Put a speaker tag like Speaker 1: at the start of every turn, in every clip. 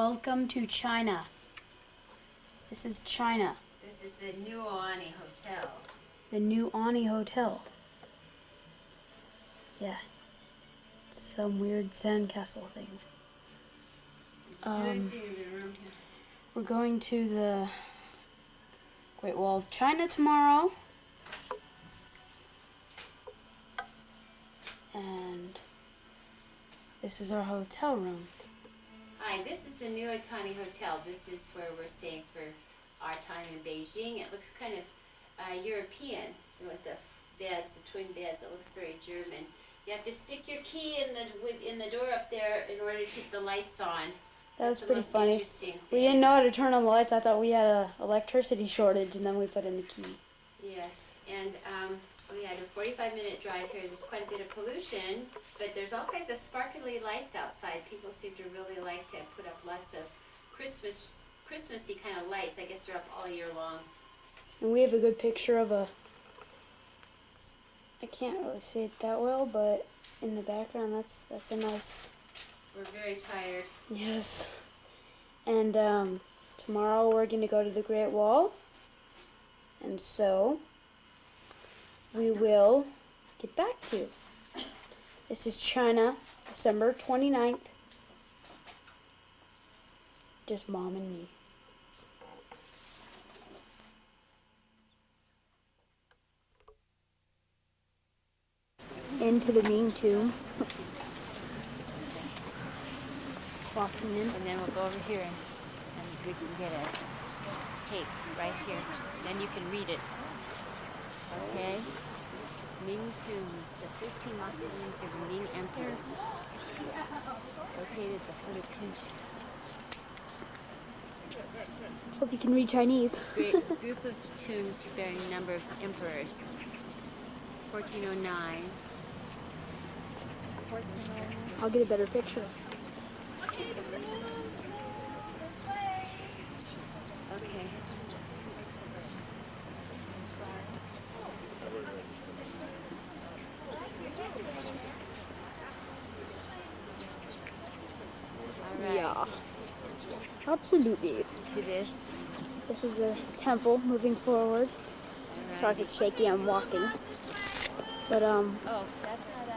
Speaker 1: Welcome to China. This is China.
Speaker 2: This is the New Ani Hotel.
Speaker 1: The New Ani Hotel. Yeah. It's some weird sandcastle thing. We're going to the Great Wall of China tomorrow. And this is our hotel room.
Speaker 2: Hi, this is the New Ani Hotel. This is where we're staying for our time in Beijing. It looks kind of European with the beds, the twin beds. It looks very German. You have to stick your key in the door up there in order to keep the lights on.
Speaker 1: That was pretty funny. We didn't know how to turn on the lights. I thought we had an electricity shortage, and then we put in the key.
Speaker 2: Yes, and we had a 45-minute drive here. There's quite a bit of pollution, but there's all kinds of sparkly lights outside. People seem to really like to put up lots of Christmassy kind of lights. I guess they're up all year long.
Speaker 1: And we have a good picture of a, I can't really see it that well, but in the background, that's a nice.
Speaker 2: We're very tired.
Speaker 1: Yes. And tomorrow we're going to go to the Great Wall. And so we will get back to. This is China, December 29th. Just Mom and me. Into the Ming Tomb. Walking in.
Speaker 2: And then we'll go over here and we can get a tape right here. Then you can read it. Okay? Ming Tombs, the 15 mausoleums of the Ming Emperor. Located at the foot of Tianshi.
Speaker 1: Hope you can read Chinese.
Speaker 2: Group of tombs bearing a number of emperors. 1409.
Speaker 1: I'll get a better picture.
Speaker 2: Okay. All right.
Speaker 1: Yeah. Absolutely.
Speaker 2: To this.
Speaker 1: This is a temple moving forward.
Speaker 2: All
Speaker 1: Sorry
Speaker 2: right.
Speaker 1: if it's shaky, I'm walking. But
Speaker 2: Oh, that's not us.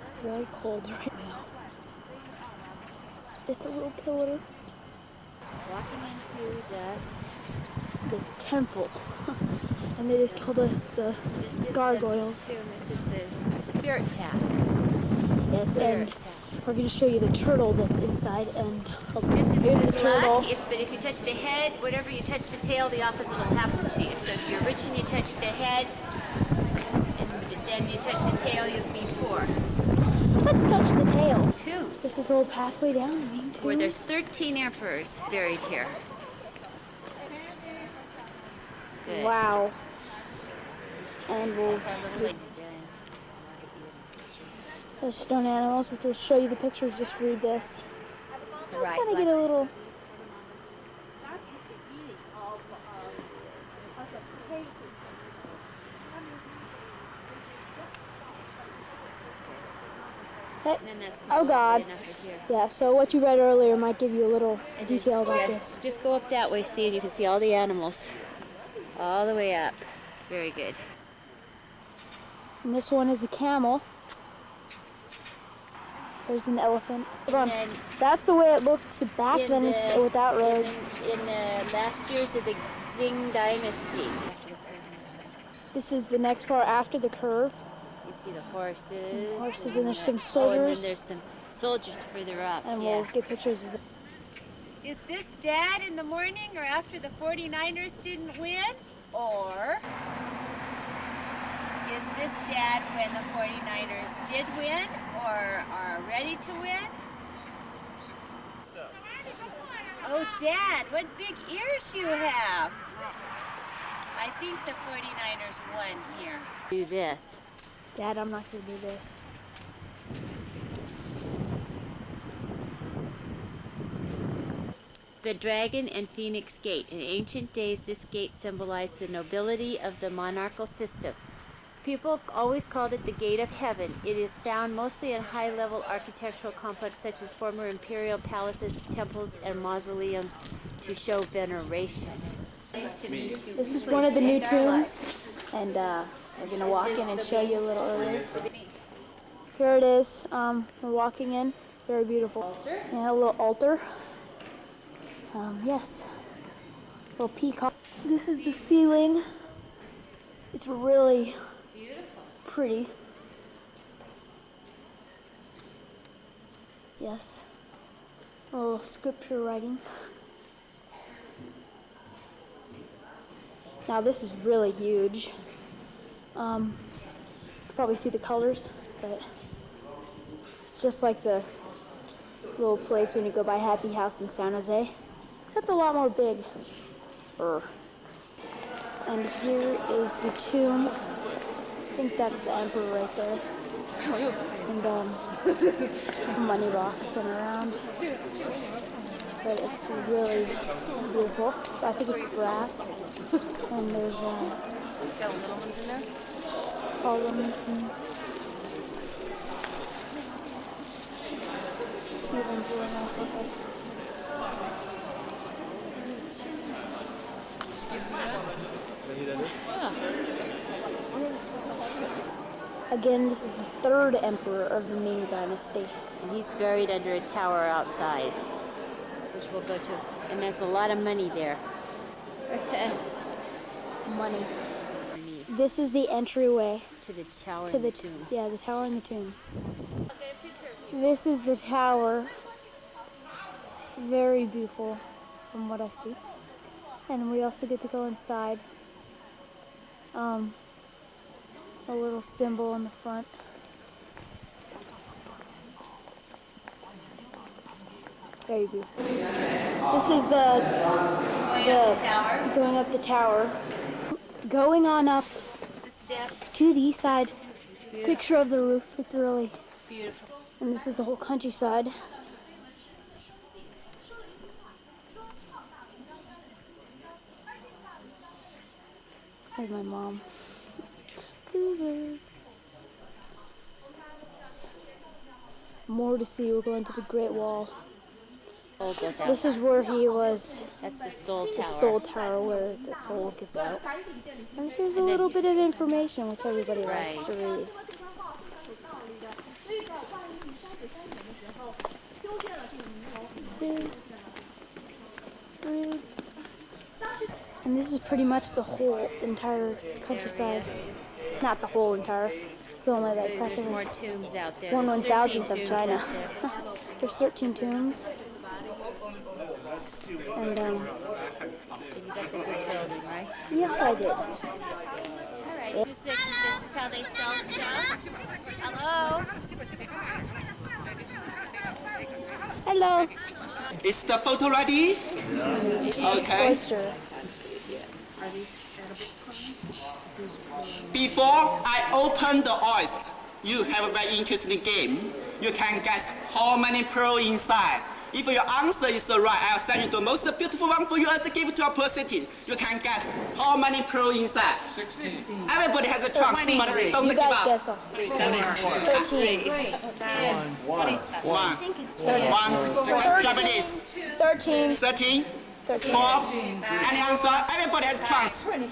Speaker 1: it's very cold right now. It's just a little pillar.
Speaker 2: Walking into
Speaker 1: The temple. And they just told us the gargoyles.
Speaker 2: This is the spirit path.
Speaker 1: Yes, and we're going to show you the turtle that's inside. And
Speaker 2: This is
Speaker 1: here's
Speaker 2: good
Speaker 1: the turtle.
Speaker 2: luck, but if you touch the head, whatever you touch the tail, the opposite will happen to you. So if you're rich and you touch the head, and then you touch the tail, you'll be poor.
Speaker 1: Let's touch the tail.
Speaker 2: Tombs,
Speaker 1: This is the little pathway down.
Speaker 2: where there's 13 emperors buried here. Good.
Speaker 1: Wow. And we'll
Speaker 2: That's our little lady.
Speaker 1: there's stone animals, which will show you the pictures. Just read this.
Speaker 2: Right.
Speaker 1: Kind of get a little. Hey.
Speaker 2: And then that's
Speaker 1: Oh God.
Speaker 2: enough right here.
Speaker 1: Yeah. So what you read earlier might give you a little
Speaker 2: And
Speaker 1: detail
Speaker 2: just,
Speaker 1: about
Speaker 2: yeah,
Speaker 1: this.
Speaker 2: Just go up that way, see, and you can see all the animals. All the way up. Very good.
Speaker 1: And this one is a camel. There's an elephant. Hold on.
Speaker 2: And
Speaker 1: That's the way it looked back
Speaker 2: in
Speaker 1: then. It's
Speaker 2: the-
Speaker 1: without roads.
Speaker 2: In the last years of the Qing dynasty.
Speaker 1: This is the next far after the curve.
Speaker 2: You see the horses.
Speaker 1: Horses, and there's some
Speaker 2: Oh, and
Speaker 1: soldiers.
Speaker 2: then there's some soldiers further up.
Speaker 1: And
Speaker 2: yeah.
Speaker 1: we'll get pictures of it.
Speaker 3: Is this Dad in the morning or after the 49ers didn't win? Or is this Dad when the 49ers did win or are ready to win? Oh, Dad, what big ears you have. I think the 49ers won here.
Speaker 2: Do this.
Speaker 1: Dad, I'm not going to do this.
Speaker 2: The Dragon and Phoenix Gate. In ancient days, this gate symbolized the nobility of the monarchical system.
Speaker 3: People always called it the Gate of Heaven. It is found mostly in high-level architectural complexes such as former imperial palaces, temples, and mausoleums to show veneration.
Speaker 1: This is one of the new tombs, and we're going to walk in and show you a little earlier. Here it is. We're walking in. Very beautiful. And a little altar. Yes. Little peacock. This is the ceiling. It's really pretty. Yes. A little scripture writing. Now this is really huge. You can probably see the colors, but it's just like the little place when you go by Happy House in San Jose, except a lot more big. And here is the tomb. I think that's the emperor right there. And money box and around. But it's really beautiful. So I think it's brass. And there's columns and seasons going on. Again, this is the third emperor of the Ming Dynasty.
Speaker 3: And he's buried under a tower outside, which we'll go to. And there's a lot of money there.
Speaker 1: Money. This is the entryway
Speaker 3: To the tower
Speaker 1: to
Speaker 3: and
Speaker 1: the
Speaker 3: the tomb.
Speaker 1: Yeah, the tower and the tomb. This is the tower. Very beautiful from what I see. And we also get to go inside. A little symbol in the front. Very beautiful. This is the
Speaker 2: Tower.
Speaker 1: going up the tower. Going on up
Speaker 2: The steps.
Speaker 1: to the east side. Picture of the roof. It's really,
Speaker 2: Beautiful.
Speaker 1: and this is the whole countryside. There's my mom. Loser. More to see. We're going to the Great Wall.
Speaker 3: Soul goes out.
Speaker 1: This is where he was.
Speaker 3: That's the Soul
Speaker 1: The
Speaker 3: Tower.
Speaker 1: soul tower where the soul gets out. And here's a little bit of information which everybody likes to read. And this is pretty much the whole entire countryside. Not the whole entire. It's only like
Speaker 3: There's
Speaker 1: practically
Speaker 3: more tombs out there.
Speaker 1: 1/1000th
Speaker 3: There's 13
Speaker 1: of China.
Speaker 3: tombs out there.
Speaker 1: There's 13 tombs. And
Speaker 3: You got the good building, right?
Speaker 1: yes, I did.
Speaker 3: All right. This is how they sell stuff. Hello.
Speaker 1: Hello.
Speaker 4: Is the photo ready? Okay.
Speaker 1: Oyster.
Speaker 4: Before I open the oyster, you have a very interesting game. You can guess how many pearls inside. If your answer is right, I'll send you the most beautiful one for you as a gift to a person. You can guess how many pearls inside. 16. Everybody has a chance, but don't
Speaker 1: You
Speaker 4: give
Speaker 1: guys
Speaker 4: up.
Speaker 1: guess off. 13.
Speaker 4: One. That's Japanese.
Speaker 1: 13.
Speaker 4: 13.
Speaker 1: 13.
Speaker 4: 4. Any answer? Everybody has a chance. 3,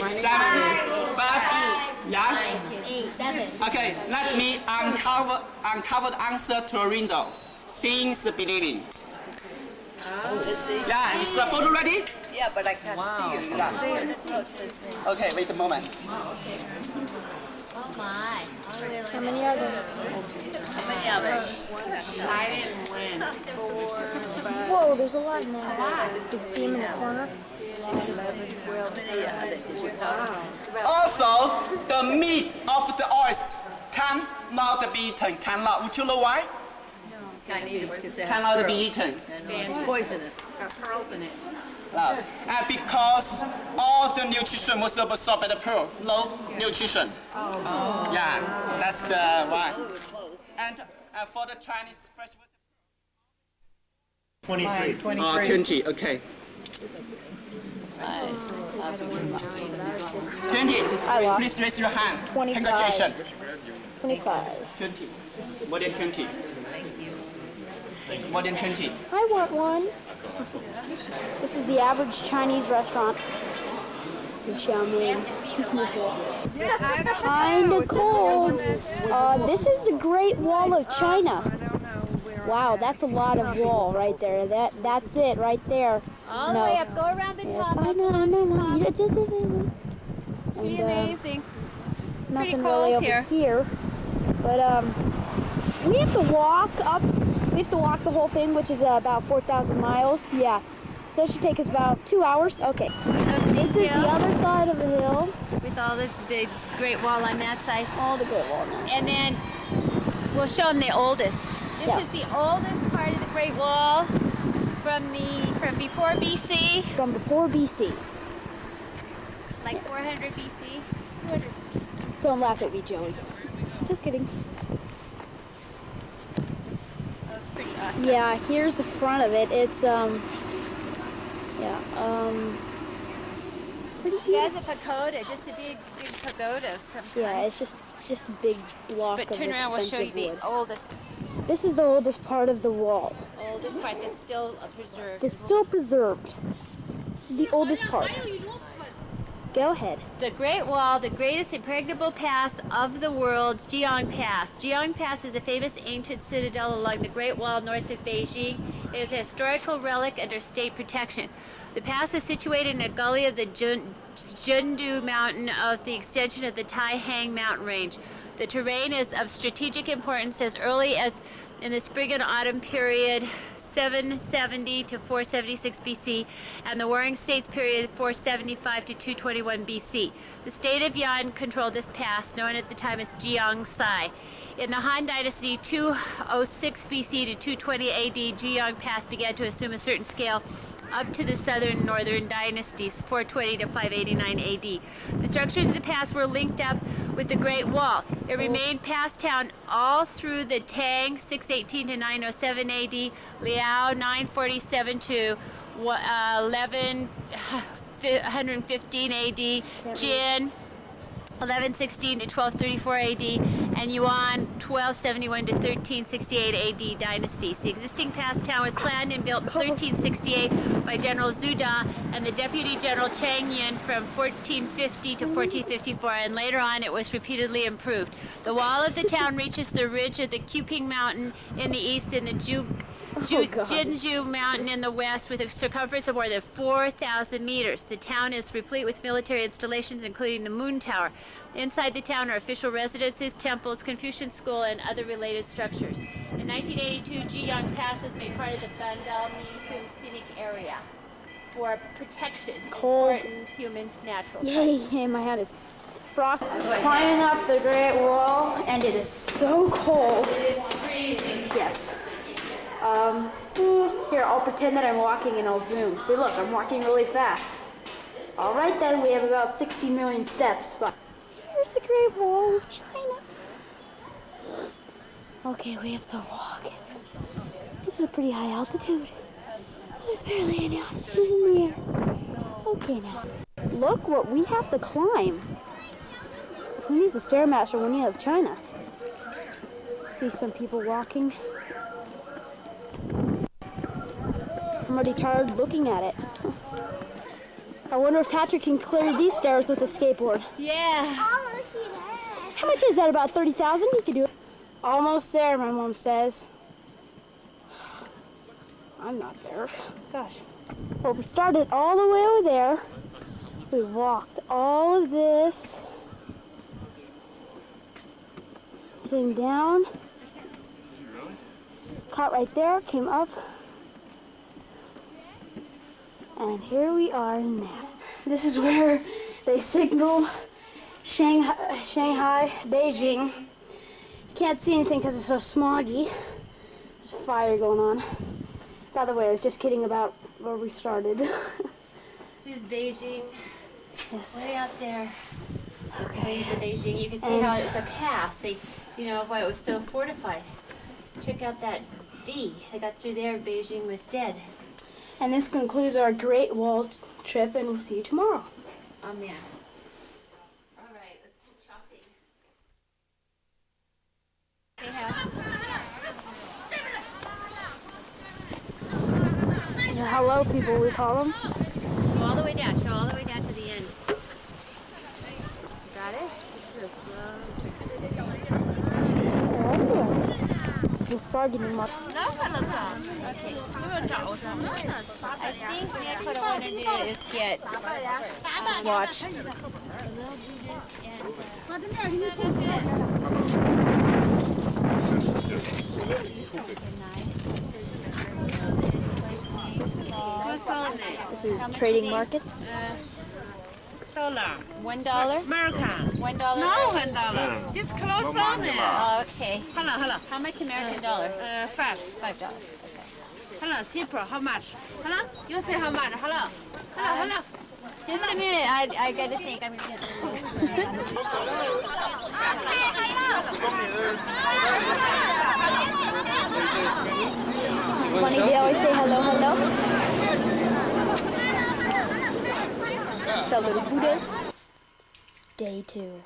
Speaker 4: 7, 5. Yeah.
Speaker 2: 8, 7.
Speaker 4: Okay, let me uncover the answer to a window. Seeing is believing. Yeah, is the photo ready?
Speaker 5: Yeah, but I can't see you.
Speaker 4: Yeah. Okay, wait a moment.
Speaker 3: Oh my.
Speaker 1: How many are there?
Speaker 5: How many of us?
Speaker 3: I didn't win.
Speaker 1: Whoa, there's a lot in there. You can see them in the corner.
Speaker 5: How many did you count?
Speaker 4: Also, the meat of the oyster cannot be eaten. Cannot. Would you know why?
Speaker 5: Can't eat it because it has
Speaker 4: Cannot be
Speaker 5: pearls.
Speaker 4: eaten.
Speaker 5: It's poisonous.
Speaker 4: No. And because all the nutrition was absorbed by the pearl, low nutrition. Yeah, that's the why. And for the Chinese fresh water.
Speaker 6: 23.
Speaker 4: 20, okay. 20.
Speaker 1: I lost.
Speaker 4: Please raise your hand.
Speaker 1: 25.
Speaker 4: Congratulations.
Speaker 1: 25.
Speaker 4: 20. More than 20. More than 20.
Speaker 1: I want one. This is the average Chinese restaurant. Some chow mein. Kinda cold. This is the Great Wall of China. Wow, that's a lot of wall right there. That's it right there.
Speaker 3: All the way up. Go around the top.
Speaker 1: I know. It's
Speaker 3: Pretty amazing.
Speaker 1: It's nothing
Speaker 3: pretty
Speaker 1: really
Speaker 3: cold
Speaker 1: over here. But we have to walk up. We have to walk the whole thing, which is about 4,000 miles. Yeah. So it should take us about 2 hours. Okay. This is the other side of the hill.
Speaker 3: With all the Great Wall on that side.
Speaker 1: All the Great Wall now.
Speaker 3: And then we'll show them the oldest. This is the oldest part of the Great Wall from before BC.
Speaker 1: From before BC.
Speaker 3: Like 400 BC. 200.
Speaker 1: Don't laugh at me, Joey. Just kidding.
Speaker 3: Pretty awesome.
Speaker 1: Yeah, here's the front of it. It's pretty huge.
Speaker 3: Yeah, it's a pagoda, just a big pagoda of some kind.
Speaker 1: Yeah, it's just a big block
Speaker 3: But
Speaker 1: of
Speaker 3: turn around, we'll show you
Speaker 1: expensive
Speaker 3: the
Speaker 1: wood.
Speaker 3: oldest
Speaker 1: This is the oldest part of the wall.
Speaker 3: part that's still preserved.
Speaker 1: It's still preserved. The oldest part. Go ahead.
Speaker 3: The Great Wall, the greatest impregnable pass of the world, Jiang Pass. Jiang Pass is a famous ancient citadel along the Great Wall north of Beijing. It is a historical relic under state protection. The pass is situated in a gully of the Jundu Mountain of the extension of the Tai-Hang mountain range. The terrain is of strategic importance as early as in the spring and autumn period 770 to 476 BC and the Warring States period 475 to 221 BC. The state of Yan controlled this pass, known at the time as Jiangsai. In the Han Dynasty 206 BC to 220 AD, Jiang Pass began to assume a certain scale up to the southern and northern dynasties, 420 to 589 AD. The structures of the pass were linked up with the Great Wall. It remained pass town all through the Tang, 618 to 907 AD, Liao, 947 to 1115 AD, Jin, 1116 to 1234 AD, and Yuan, 1271 to 1368 AD dynasties. The existing pass town was planned and built in 1368 by General Zhu Da and the Deputy General Chang Yin from 1450 to 1454, and later on it was repeatedly improved. The wall of the town reaches the ridge of the Quping Mountain in the east and the Jinzhou Mountain in the west with a circumference of more than 4,000 meters. The town is replete with military installations, including the Moon Tower. Inside the town are official residences, temples, Confucian School, and other related structures. In 1982, Jiang Pass was made part of the Bandal Mingtung Scenic Area for protection of
Speaker 1: Cold.
Speaker 3: important human natural
Speaker 1: Yay, my hand is frosty. Climbing up the Great Wall, and it is so cold.
Speaker 3: It is freezing.
Speaker 1: Yes. Here, I'll pretend that I'm walking and I'll zoom. See, look, I'm walking really fast. All right, then, we have about 60 million steps, but here's the Great Wall of China. Okay, we have to walk it. This is a pretty high altitude. There's barely any oxygen in the air. Okay, now, look what we have to climb. Who needs a Stairmaster when you have China? See some people walking. I'm already tired looking at it. I wonder if Patrick can clear these stairs with a skateboard.
Speaker 3: Yeah.
Speaker 1: How much is that? About 30,000? You could do it. Almost there, my mom says. I'm not there. Gosh. Well, we started all the way over there. We walked all of this. Came down. Caught right there, came up. And here we are now. This is where they signal Shanghai, Beijing. Can't see anything because it's so smoggy. There's a fire going on. By the way, I was just kidding about where we started.
Speaker 3: This is Beijing.
Speaker 1: Yes.
Speaker 3: Way out there.
Speaker 1: Okay.
Speaker 3: Plains of Beijing. You can see
Speaker 1: And
Speaker 3: how it's a pass. They, you know why it was so fortified. Check out that V. They got through there. Beijing was dead.
Speaker 1: And this concludes our Great Wall trip, and we'll see you tomorrow.
Speaker 3: Amen.
Speaker 2: All right, let's go shopping.
Speaker 1: The hello people, we call them.
Speaker 3: Go all the way down. Show all the way down to the end. Got it? Just do a slow turn.
Speaker 1: Just bargaining mark.
Speaker 3: Okay. I think Nick, what I want to do is get
Speaker 1: Watch. This is trading markets.
Speaker 5: $1.
Speaker 3: $1.
Speaker 5: American.
Speaker 3: $1.
Speaker 5: No, $1. This close on there.
Speaker 3: Oh, okay.
Speaker 5: Hello.
Speaker 3: How much American dollar?
Speaker 5: $5.
Speaker 3: $5. Okay.
Speaker 5: Hello, cheaper. How much? Hello? You say how much? Hello.
Speaker 3: Just a minute. I got to think. I'm going to get
Speaker 1: Funny, they always say hello. The little Buddhas. Day 2.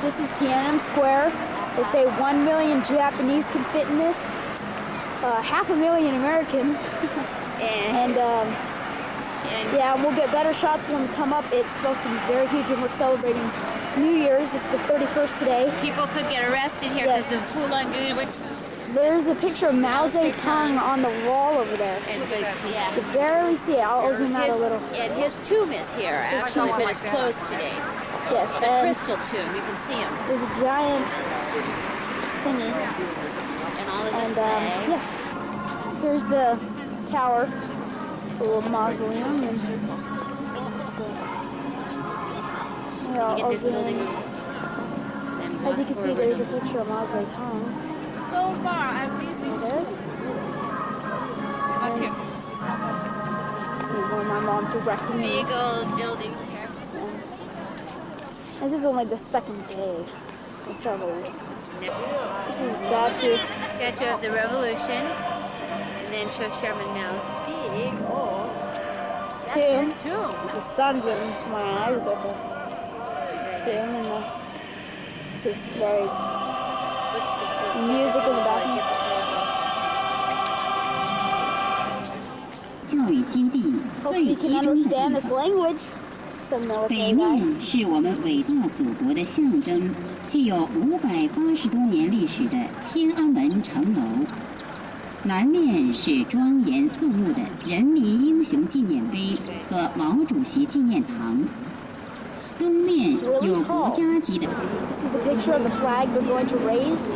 Speaker 1: This is Tiananmen Square. They say 1 million Japanese can fit in this. 500,000 Americans. and yeah, we'll get better shots when we come up. It's supposed to be very huge, and we're celebrating New Year's. It's the 31st today.
Speaker 3: People could get arrested here
Speaker 1: Yes.
Speaker 3: because of Fulangun.
Speaker 1: There's a picture of Mao Zedong on the wall over there.
Speaker 3: Yeah.
Speaker 1: You can barely see it. I'll zoom out a little.
Speaker 3: And his tomb is here, actually, but it's closed today.
Speaker 1: Yes,
Speaker 3: The
Speaker 1: and
Speaker 3: crystal tomb. You can see him.
Speaker 1: there's a giant thingy.
Speaker 3: And all of
Speaker 1: And
Speaker 3: the flags.
Speaker 1: yes, here's the tower, the little mausoleum. And
Speaker 3: You get this building.
Speaker 1: as you can see, there's a picture of Mao Zedong.
Speaker 5: So far, I'm busy.
Speaker 1: Right there. And here's my mom directing me.
Speaker 3: Big old building here.
Speaker 1: This is only the second day. This is a statue.
Speaker 3: Statue of the Revolution. And then show Sherman Mao's big old
Speaker 1: Tomb.
Speaker 3: tomb.
Speaker 1: The sun's in my eyes, but the tomb and this is very music in the background.
Speaker 6: 教育基地
Speaker 1: Hopefully
Speaker 6: 最
Speaker 1: you
Speaker 6: 集
Speaker 1: can
Speaker 6: 中的
Speaker 1: understand
Speaker 6: 地
Speaker 1: this
Speaker 6: 方。
Speaker 1: language. Some
Speaker 6: 北
Speaker 1: military guy.
Speaker 6: 面是我们伟大祖国的象征，具有580多年历史的天安门城楼。南面是庄严肃穆的人民英雄纪念碑和毛主席纪念堂。东面有国家级的。
Speaker 1: This is the picture of the flag they're going to raise.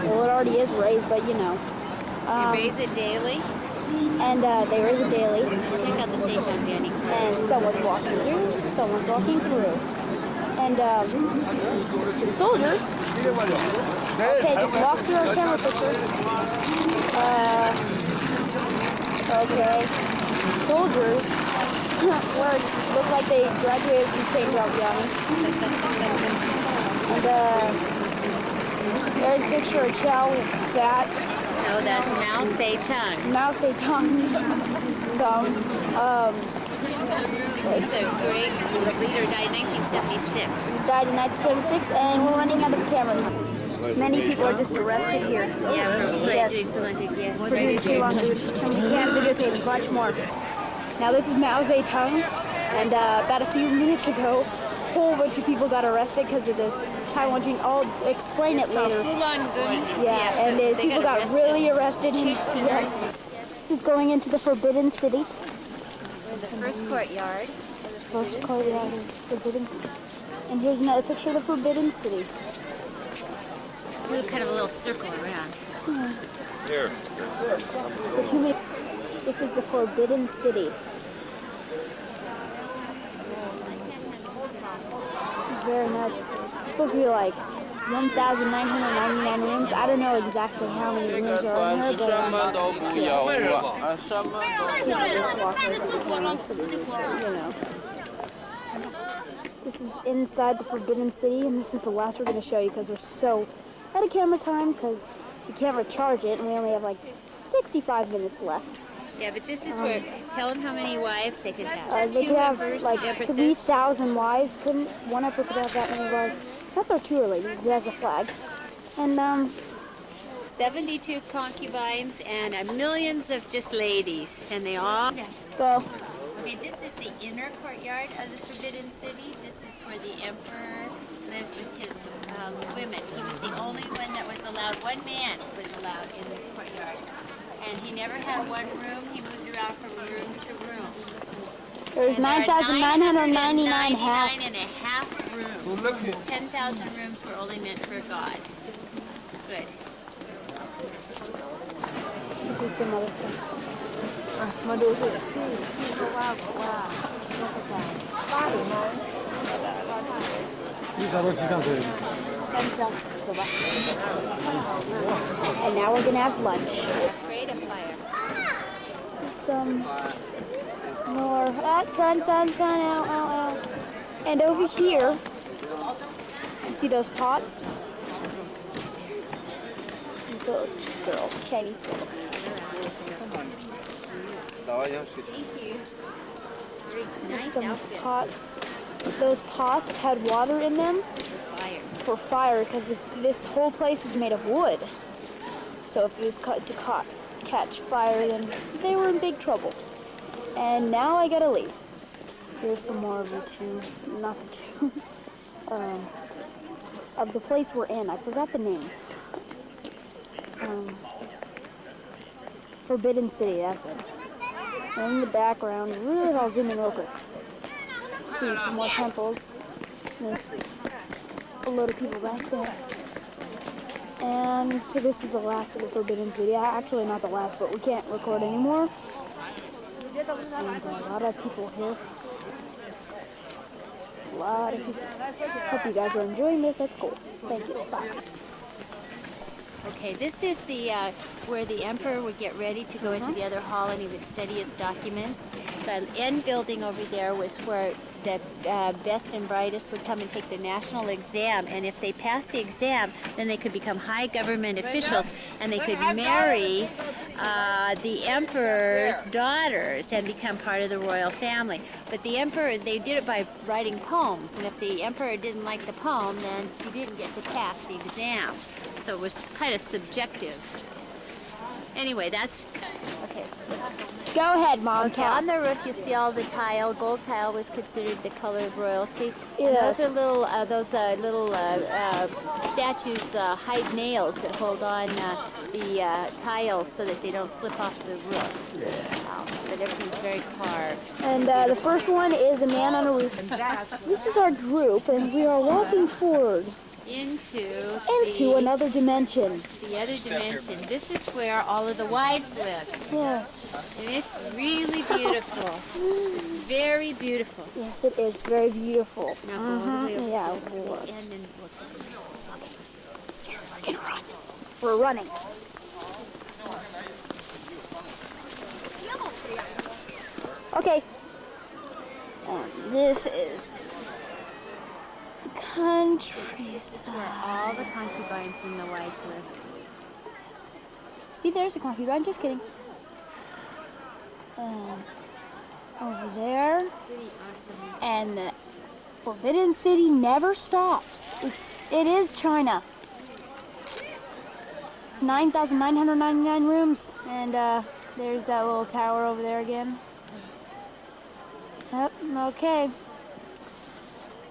Speaker 1: Well, it already is raised, but you know.
Speaker 3: They raise it daily.
Speaker 1: And they raise it daily.
Speaker 3: Check out the St. John Vianney.
Speaker 1: And someone's walking through. Someone's walking through. And the soldiers. Okay, just walk through our camera picture. Okay. Soldiers look like they graduated from St. John Vianney. And there's a picture of Chow Fat.
Speaker 3: No, that's Mao Zedong.
Speaker 1: Mao Zedong.
Speaker 3: He's a great leader, died in 1976.
Speaker 1: Died in 1976, and we're running out of camera. Many people are just arrested here.
Speaker 3: Yeah, for
Speaker 1: Yes.
Speaker 3: doing Fulangun, yes.
Speaker 1: For doing Fulangun, and we can't videotape much more. Now this is Mao Zedong, and about a few minutes ago, a whole bunch of people got arrested because of this Taiwan Jing. I'll explain it later.
Speaker 3: Fulangun.
Speaker 1: Yeah, and
Speaker 3: they
Speaker 1: people got really arrested. Yes. This is going into the Forbidden City.
Speaker 3: We're in the first courtyard.
Speaker 1: First courtyard of Forbidden City. And here's another picture of the Forbidden City.
Speaker 3: Do kind of a little circle around.
Speaker 7: Here.
Speaker 1: This is the Forbidden City. Very nice. It's supposed to be like 1,999 rooms. I don't know exactly how many rooms are in here, but you know. This is inside the Forbidden City, and this is the last we're going to show you because we're so out of camera time because we can't recharge it, and we only have like 65 minutes left.
Speaker 3: Yeah, but this is where, tell them how many wives they could have.
Speaker 1: They
Speaker 3: Two
Speaker 1: could have
Speaker 3: emperors,
Speaker 1: like
Speaker 3: empresses.
Speaker 1: 3,000 wives. Couldn't one emperor could have that many wives? That's our tour lady. He has a flag. And
Speaker 3: 72 concubines and millions of just ladies, and they all
Speaker 1: go.
Speaker 3: Okay, this is the inner courtyard of the Forbidden City. This is where the emperor lived with his women. He was the only one that was allowed, one man was allowed in this courtyard. And he never had one room, he moved around from room to room.
Speaker 1: There's 9,999 half.
Speaker 3: 999 and a half rooms. 10,000 rooms were only meant for God. Good.
Speaker 1: This is some other stuff.
Speaker 5: มาดูสิที่เขาว่าบอกว่าลูกกระจายป้าเห็นไหม
Speaker 1: And now we're gonna have lunch.
Speaker 3: Create a fire.
Speaker 1: Some more. Sun, ow, ow, ow. And over here, you see those pots? Little girl, Chinese girl.
Speaker 3: Thank you. Very nice
Speaker 1: Some
Speaker 3: outfit.
Speaker 1: pots. Those pots had water in them
Speaker 3: Fire.
Speaker 1: for fire because this whole place is made of wood. So if it was cut to catch fire, then they were in big trouble. And now I gotta leave. Here's some more of the tomb, not the tomb, of the place we're in. I forgot the name. Forbidden City, that's it. And in the background, really, I'll zoom in real quick. See some more temples. There's a load of people back there. And so this is the last of the Forbidden City. Actually, not the last, but we can't record anymore. And a lot of people here. A lot of people. Hope you guys are enjoying this. That's cool. Thank you. Bye.
Speaker 3: Okay, this is the where the emperor would get ready to go into the other hall and he would study his documents. The end building over there was where the best and brightest would come and take the national exam, and if they passed the exam, then they could become high government officials and they could marry the emperor's daughters and become part of the royal family. But the emperor, they did it by writing poems, and if the emperor didn't like the poem, then he didn't get to pass the exam. So it was kind of subjective. Anyway, that's okay.
Speaker 1: Go ahead, Mom.
Speaker 3: Okay, on the roof you see all the tile. Gold tile was considered the color of royalty. And
Speaker 1: Yes.
Speaker 3: those are little statues hide nails that hold on the tiles so that they don't slip off the roof. But everything's very carved.
Speaker 1: And the first one is a man on a roof. This is our group, and we are walking forward
Speaker 3: Into
Speaker 1: another dimension.
Speaker 3: the other dimension. This is where all of the wives lived.
Speaker 1: Yes.
Speaker 3: And it's really beautiful. It's very beautiful.
Speaker 1: Yes, it is very beautiful.
Speaker 3: Now go all the way over
Speaker 1: Yeah,
Speaker 3: to the
Speaker 1: we'll look.
Speaker 3: end and look.
Speaker 1: We're gonna run. We're running. Okay. And this is the
Speaker 3: This is where all the concubines and the wives lived.
Speaker 1: See, there's a concubine. Just kidding. Over there.
Speaker 3: Pretty awesome.
Speaker 1: And the Forbidden City never stops. It is China. It's 9,999 rooms. And there's that little tower over there again. Yep, okay.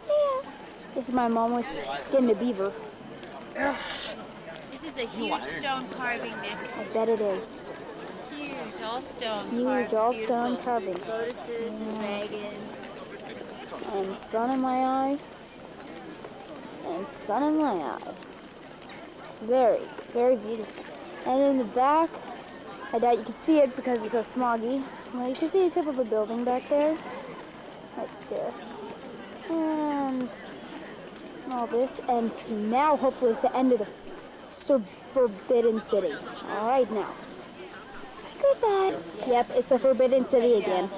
Speaker 1: See ya. This is my mom with skinned a beaver.
Speaker 3: This is a huge stone carving neck.
Speaker 1: I bet it is.
Speaker 3: Huge, all stone
Speaker 1: Huge,
Speaker 3: carved.
Speaker 1: all
Speaker 3: Beautiful.
Speaker 1: stone carving.
Speaker 3: Lotuses and dragons.
Speaker 1: And sun in my eye. And sun in my eye. Very, very beautiful. And in the back, I doubt you can see it because it's so smoggy. Well, you can see the tip of a building back there. Right there. And all this. And now, hopefully, it's the end of the Forbidden City. All right, now. Goodbye. Yep, it's the Forbidden City again.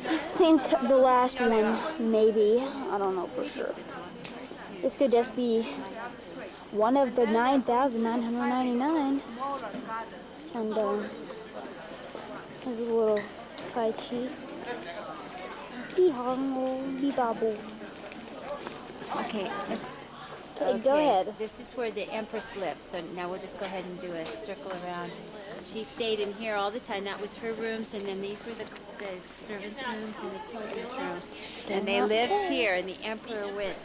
Speaker 1: I think the last one, maybe. I don't know for sure. This could just be one of the 9,999. And There's a little Tai Chi. Bee-babu.
Speaker 3: Okay,
Speaker 1: Okay, go ahead.
Speaker 3: This is where the empress lives. So now we'll just go ahead and do a circle around. She stayed in here all the time. That was her rooms, and then these were the servants' rooms and the children's rooms. And they lived here, and the emperor went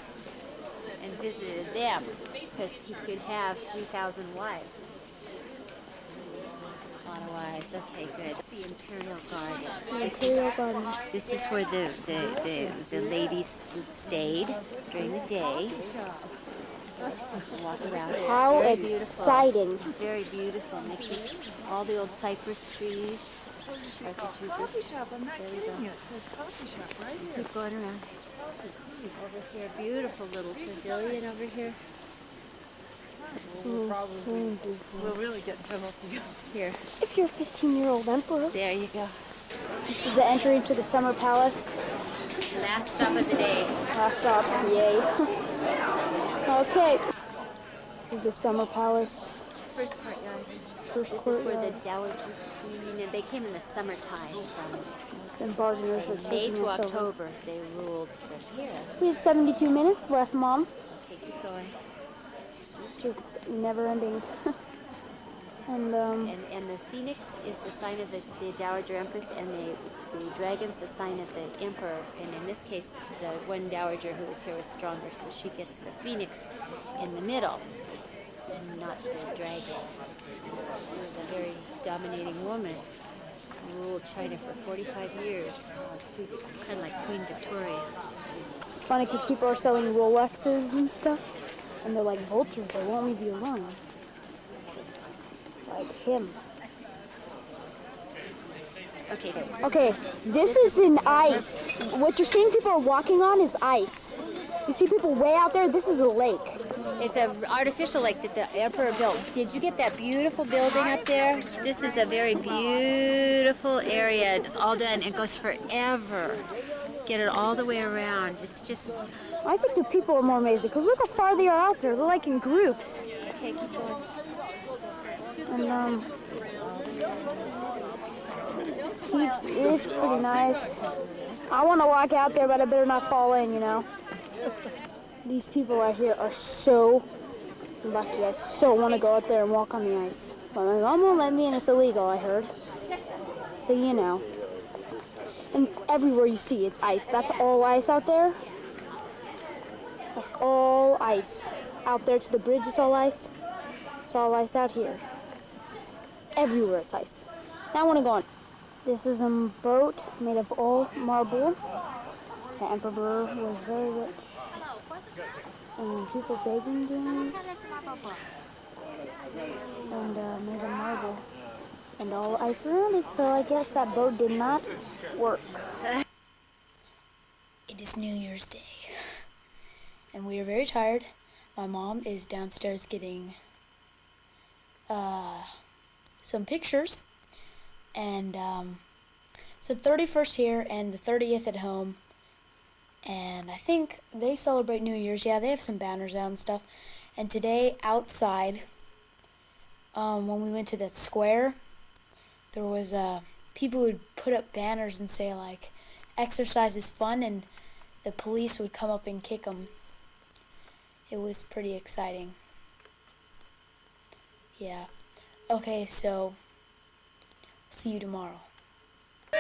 Speaker 3: and visited them because he could have 3,000 wives. A lot of wives. Okay, good. The Imperial Garden. This is where the ladies stayed during the day. Walk around.
Speaker 1: How
Speaker 3: Very
Speaker 1: exciting.
Speaker 3: Beautiful. Very beautiful. Making all the old cypress trees.
Speaker 5: Coffee shop. I'm not kidding you. There's a coffee shop right here.
Speaker 3: Keep going around. Over here, beautiful little pavilion over here.
Speaker 5: We'll really get in trouble for you.
Speaker 3: Here.
Speaker 1: If you're a 15-year-old emperor.
Speaker 3: There you go.
Speaker 1: This is the entry to the summer palace.
Speaker 3: Last stop of the day.
Speaker 1: Last stop, yay. Okay. This is the summer palace.
Speaker 3: First courtyard.
Speaker 1: First
Speaker 3: This is where
Speaker 1: courtyard.
Speaker 3: the Dowager Queen, and they came in the summertime
Speaker 1: Some bargainers are
Speaker 3: from May
Speaker 1: taking
Speaker 3: to
Speaker 1: us over.
Speaker 3: October. They ruled from here.
Speaker 1: We have 72 minutes left, Mom.
Speaker 3: Okay, keep going.
Speaker 1: It's never ending. And
Speaker 3: And the phoenix is the sign of the Dowager Empress, and the dragon's the sign of the Emperor. And in this case, the one Dowager who was here was stronger, so she gets the phoenix in the middle, and not the dragon. She was a very dominating woman who ruled China for 45 years, kind of like Queen Victoria.
Speaker 1: it's funny because people are selling Rolexes and stuff, and they're like vultures. They won't leave you alone. Like him.
Speaker 3: Okay,
Speaker 1: Okay, this is in ice. What you're seeing people are walking on is ice. You see people way out there? This is a lake.
Speaker 3: it's an artificial lake that the emperor built. Did you get that beautiful building up there? This is a very beautiful area. It's all done. It goes forever. Get it all the way around. It's just...
Speaker 1: I think the people are more amazing because look how far they are out there. They're like in groups.
Speaker 3: Okay, keep going.
Speaker 1: And it's pretty nice. I want to walk out there, but I better not fall in, you know. These people out here are so lucky. I so want to go out there and walk on the ice. But my mom won't let me, and it's illegal, I heard. So, you know. And everywhere you see, it's ice. That's all ice out there. That's all ice. Out there to the bridge, it's all ice. It's all ice out here. Everywhere it's ice. Now I want to go on. This is a boat made of all marble. The emperor was very rich. And people begging games. And made of marble. And all ice around it, so I guess that boat did not work. It is New Year's Day. And we are very tired. My mom is downstairs getting some pictures. And so 31st here and the 30th at home. And I think they celebrate New Year's. Yeah, they have some banners out and stuff. And today outside, when we went to that square, there was people would put up banners and say like, exercise is fun, and the police would come up and kick them. It was pretty exciting. Yeah. Okay, so see you tomorrow.
Speaker 3: Get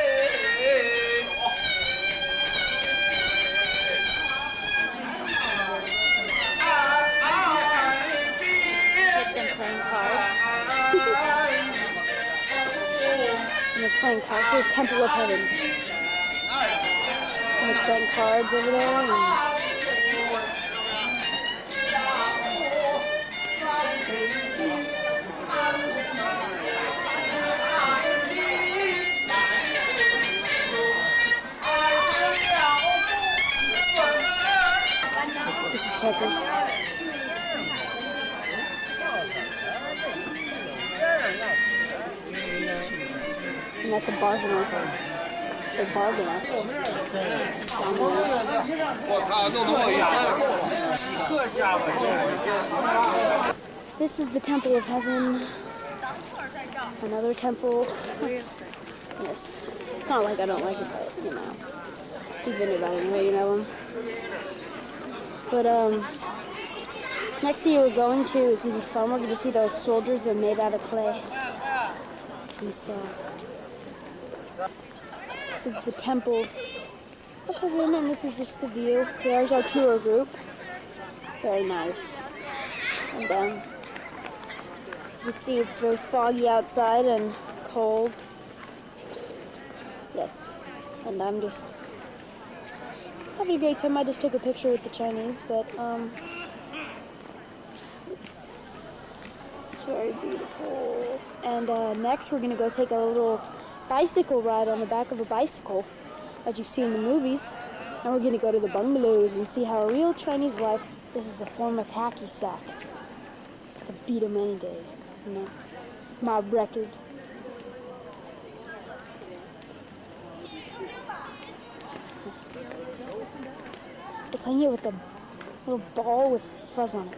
Speaker 3: them playing cards.
Speaker 1: And they're playing cards. This is Temple of Heaven. And they're playing cards over there. And this is checkers. And that's a bargainer. A bargainer. This is the Temple of Heaven. Another temple. Yes. It's not like I don't like it, but, you know. Even if I don't really know them. But, next thing we're going to is going to be fun. We're going to see those soldiers that are made out of clay. And so, this is the temple of heaven, and this is just the view. There's our tour group. Very nice. And as you can see, it's very foggy outside and cold. Yes. And I'm just having a great time. I just took a picture with the Chinese, but it's very beautiful. And next we're gonna go take a little bicycle ride on the back of a bicycle, as you see in the movies. And we're gonna go to the bungalows and see how a real Chinese life. This is the form of hacky sack. I could beat them any day, you know. My record. They're playing it with a little ball with fuzz on it.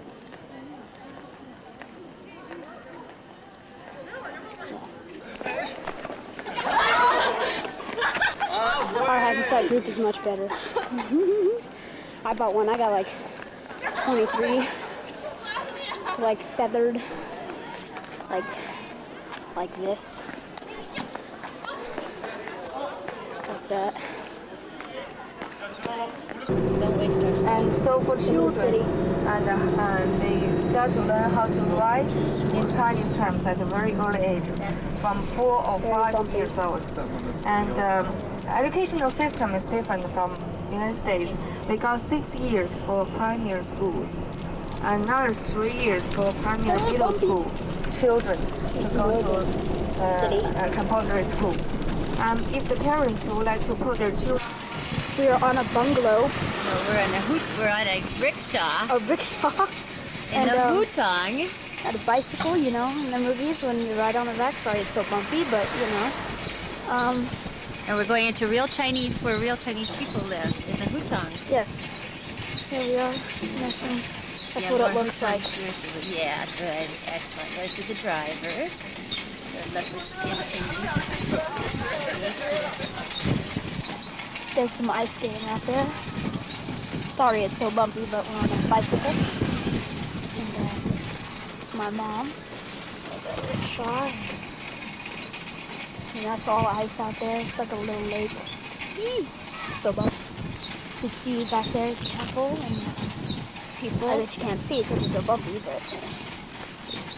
Speaker 1: Our hacky sack group is much better. I bought one. I got like 23. Like feathered. Like this. Like that.
Speaker 3: Don't waste our time.
Speaker 5: And so for children, and they start to learn how to write in Chinese terms at a very early age, from 4 or 5 years old. And educational system is different from United States. They got 6 years for primary schools, another 3 years for primary middle school children to go to compulsory school. If the parents would like to put their children,
Speaker 1: We are on a bungalow.
Speaker 3: No, we're on a rickshaw
Speaker 1: A rickshaw.
Speaker 3: in
Speaker 1: and
Speaker 3: the hutong.
Speaker 1: at a bicycle, you know, in the movies when you ride on the back. Sorry, it's so bumpy, but you know.
Speaker 3: And we're going into real Chinese, where real Chinese people live, in the hutong.
Speaker 1: Yes. Here we are. That's what it looks like.
Speaker 3: Yeah, good. Excellent. Those are the drivers. The leopard skin thingies.
Speaker 1: There's some ice skating out there. Sorry it's so bumpy, but we're on a bicycle. And it's my mom. Rickshaw. And that's all ice out there. It's like a little lake. So bumpy. You can see back there is the temple and people. I bet you can't see it because it's so bumpy, but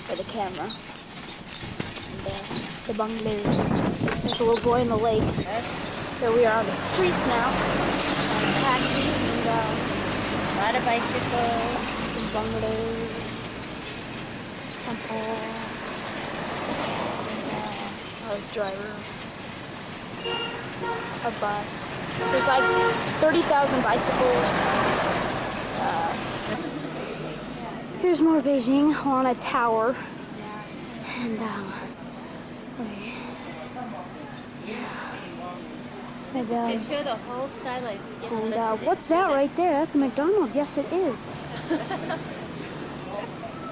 Speaker 1: for the camera. And the bungalow. There's a little boy in the lake. So we are on the streets now. Taxi and
Speaker 3: A lot of bicycles.
Speaker 1: some bungalows, temple, and our driver, a bus. There's like 30,000 bicycles. Here's more Beijing. We're on a tower. And
Speaker 3: This is to show the whole skyline. So you get a
Speaker 1: And
Speaker 3: bunch of
Speaker 1: what's that right there? That's a McDonald's. Yes, it is.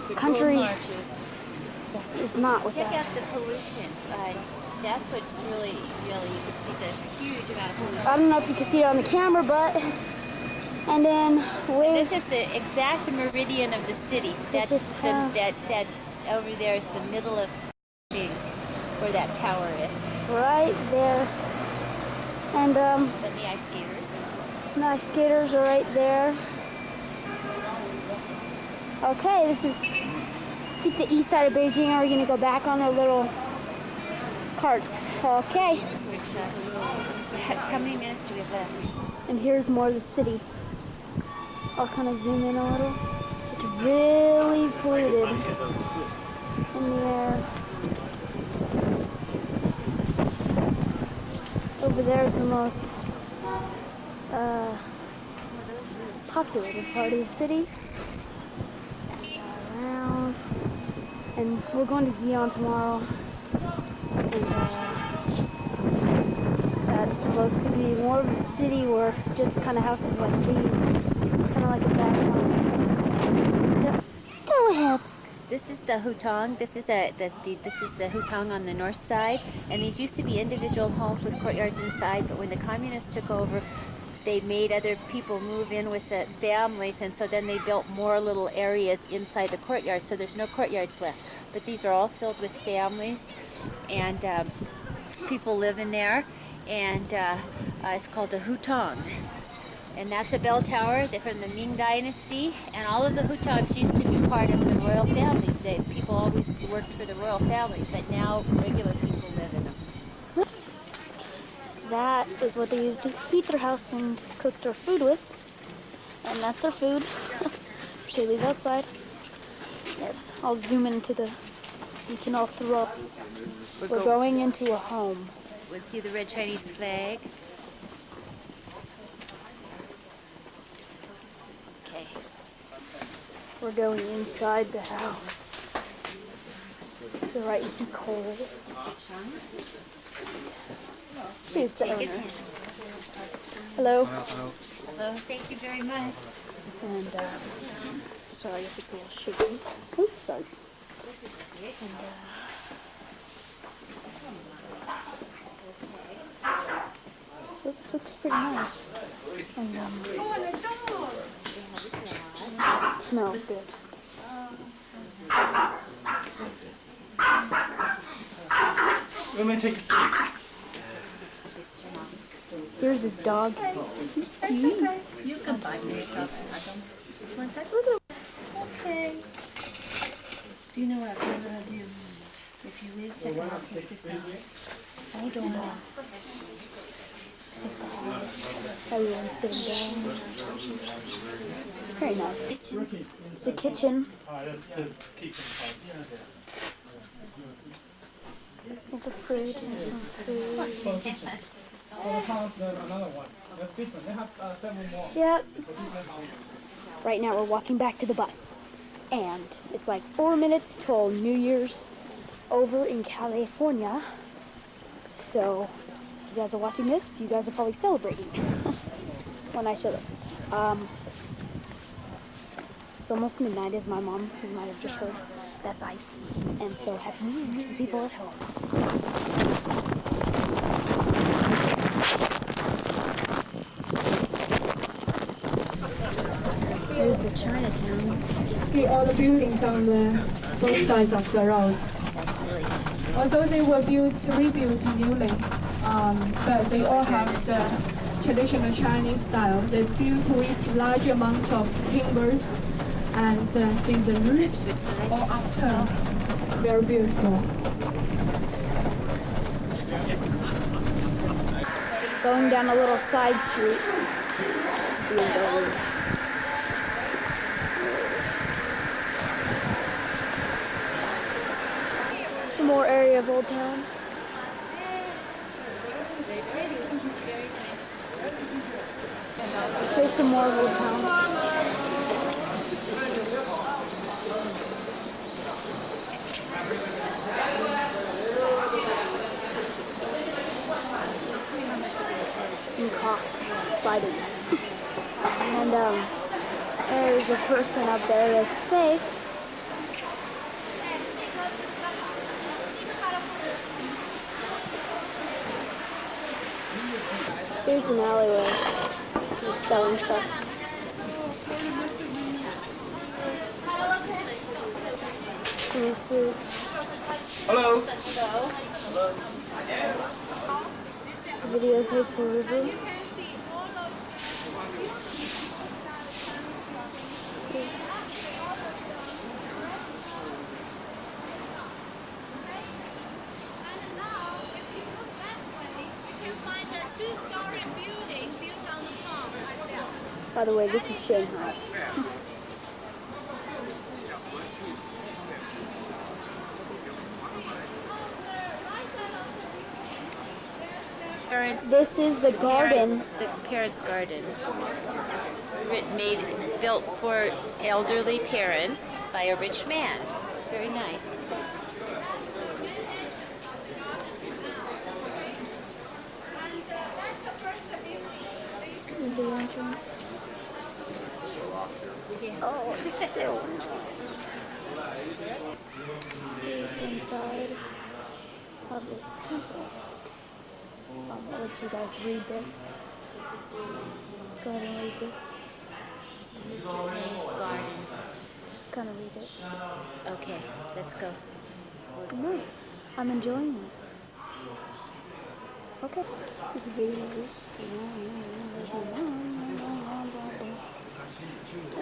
Speaker 3: the
Speaker 1: country-
Speaker 3: gold marches.
Speaker 1: Yes, it's not with
Speaker 3: Check
Speaker 1: that.
Speaker 3: out the pollution. That's what's really, you can see the huge amount of pollution.
Speaker 1: I don't know if you can see it on the camera, but and then
Speaker 3: This is the exact meridian of the city.
Speaker 1: This
Speaker 3: That,
Speaker 1: is
Speaker 3: that over there is the middle of Beijing, where that tower is.
Speaker 1: right there. And
Speaker 3: Then the ice skaters.
Speaker 1: nice skaters are right there. Okay, this is I think the east side of Beijing. Are we gonna go back on our little carts? Okay.
Speaker 3: Rickshaws. How many minutes do we have left?
Speaker 1: And here's more of the city. I'll kind of zoom in a little. It's really polluted in the air. Over there is the most populated part of the city. Around. And we're going to Xi'an tomorrow. And that's supposed to be more of a city where it's just kind of houses like these. It's kind of like a back house. Yep. Go ahead.
Speaker 3: This this is the hutong. This is this is the hutong on the north side, and these used to be individual homes with courtyards inside. But when the communists took over, they made other people move in with the families, and so then they built more little areas inside the courtyard. So there's no courtyards left, but these are all filled with families, and people live in there, and it's called a hutong. And that's a bell tower from the Ming Dynasty, and all of the hutongs used to be part of the royal families. People always worked for the royal families, but now regular people live in them.
Speaker 1: That is what they used to heat their house and cook their food with. And that's our food. Which they leave outside. Yes, I'll zoom into so you can all throw up. We're going into a home.
Speaker 3: We'll see the red Chinese flag. Okay.
Speaker 1: We're going inside the house. So right, you see coal. Here's the owner. Hello.
Speaker 3: Hello, thank you very much.
Speaker 1: And sorry if it's a little shaky. Oops, sorry. And looks pretty nice. And smells good.
Speaker 4: Let me take a seat.
Speaker 1: Here's his dog.
Speaker 7: You can buy makeup. I don't want that. Okay. Do you know what I'm gonna do? If you wait a second, I'll take this out.
Speaker 1: I don't know. Everyone's sitting down. Very nice. It's a kitchen.
Speaker 8: That's to keep them tight.
Speaker 1: With a fridge and some food.
Speaker 8: Another one. That's different. They have several more.
Speaker 1: Yep. Right now we're walking back to the bus. And it's like 4 minutes till New Year's over in California. So, if you guys are watching this, you guys are probably celebrating when I show this. It's almost midnight, as my mom, you might have just heard. That's ice. And so, Happy New Year to the people at home. Here's the Chinatown.
Speaker 5: See all the buildings on both sides of the road. Although they were rebuilt newly, but they all have the traditional Chinese style. They're built with large amount of timbers and see the roofs all upturned. Very beautiful.
Speaker 1: Going down a little side street. Some more area of Old Town. Here's some more of Old Town. Some cops fighting. And there's a person up there that's fake. Here's an alleyway. Just selling stuff.
Speaker 4: Hello.
Speaker 1: Videotape for review. By the way, this is Shanghai. This is the garden.
Speaker 3: The parents' garden. Built for elderly parents by a rich man. Very nice.
Speaker 1: The entrance. Oh, it's so nice. inside of this temple. I'll let you guys read this. Go ahead and read this.
Speaker 2: This is the main garden.
Speaker 1: Just kind of read it.
Speaker 2: Okay, let's go.
Speaker 1: No, I'm enjoying this. Okay. This video is.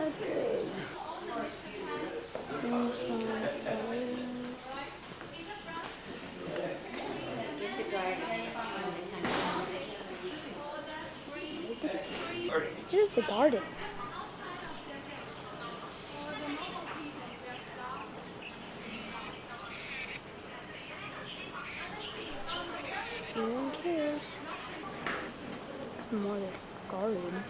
Speaker 1: Okay.
Speaker 2: Get the garden.
Speaker 1: Here's the garden. You don't care. Some more of this garden.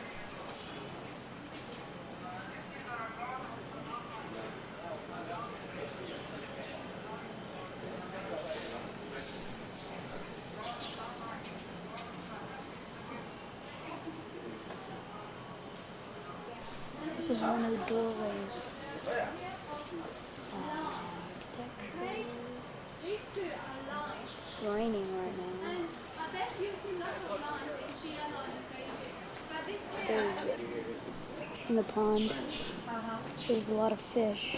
Speaker 1: This is one of the doorways. It's raining right now. In the pond, there's a lot of fish.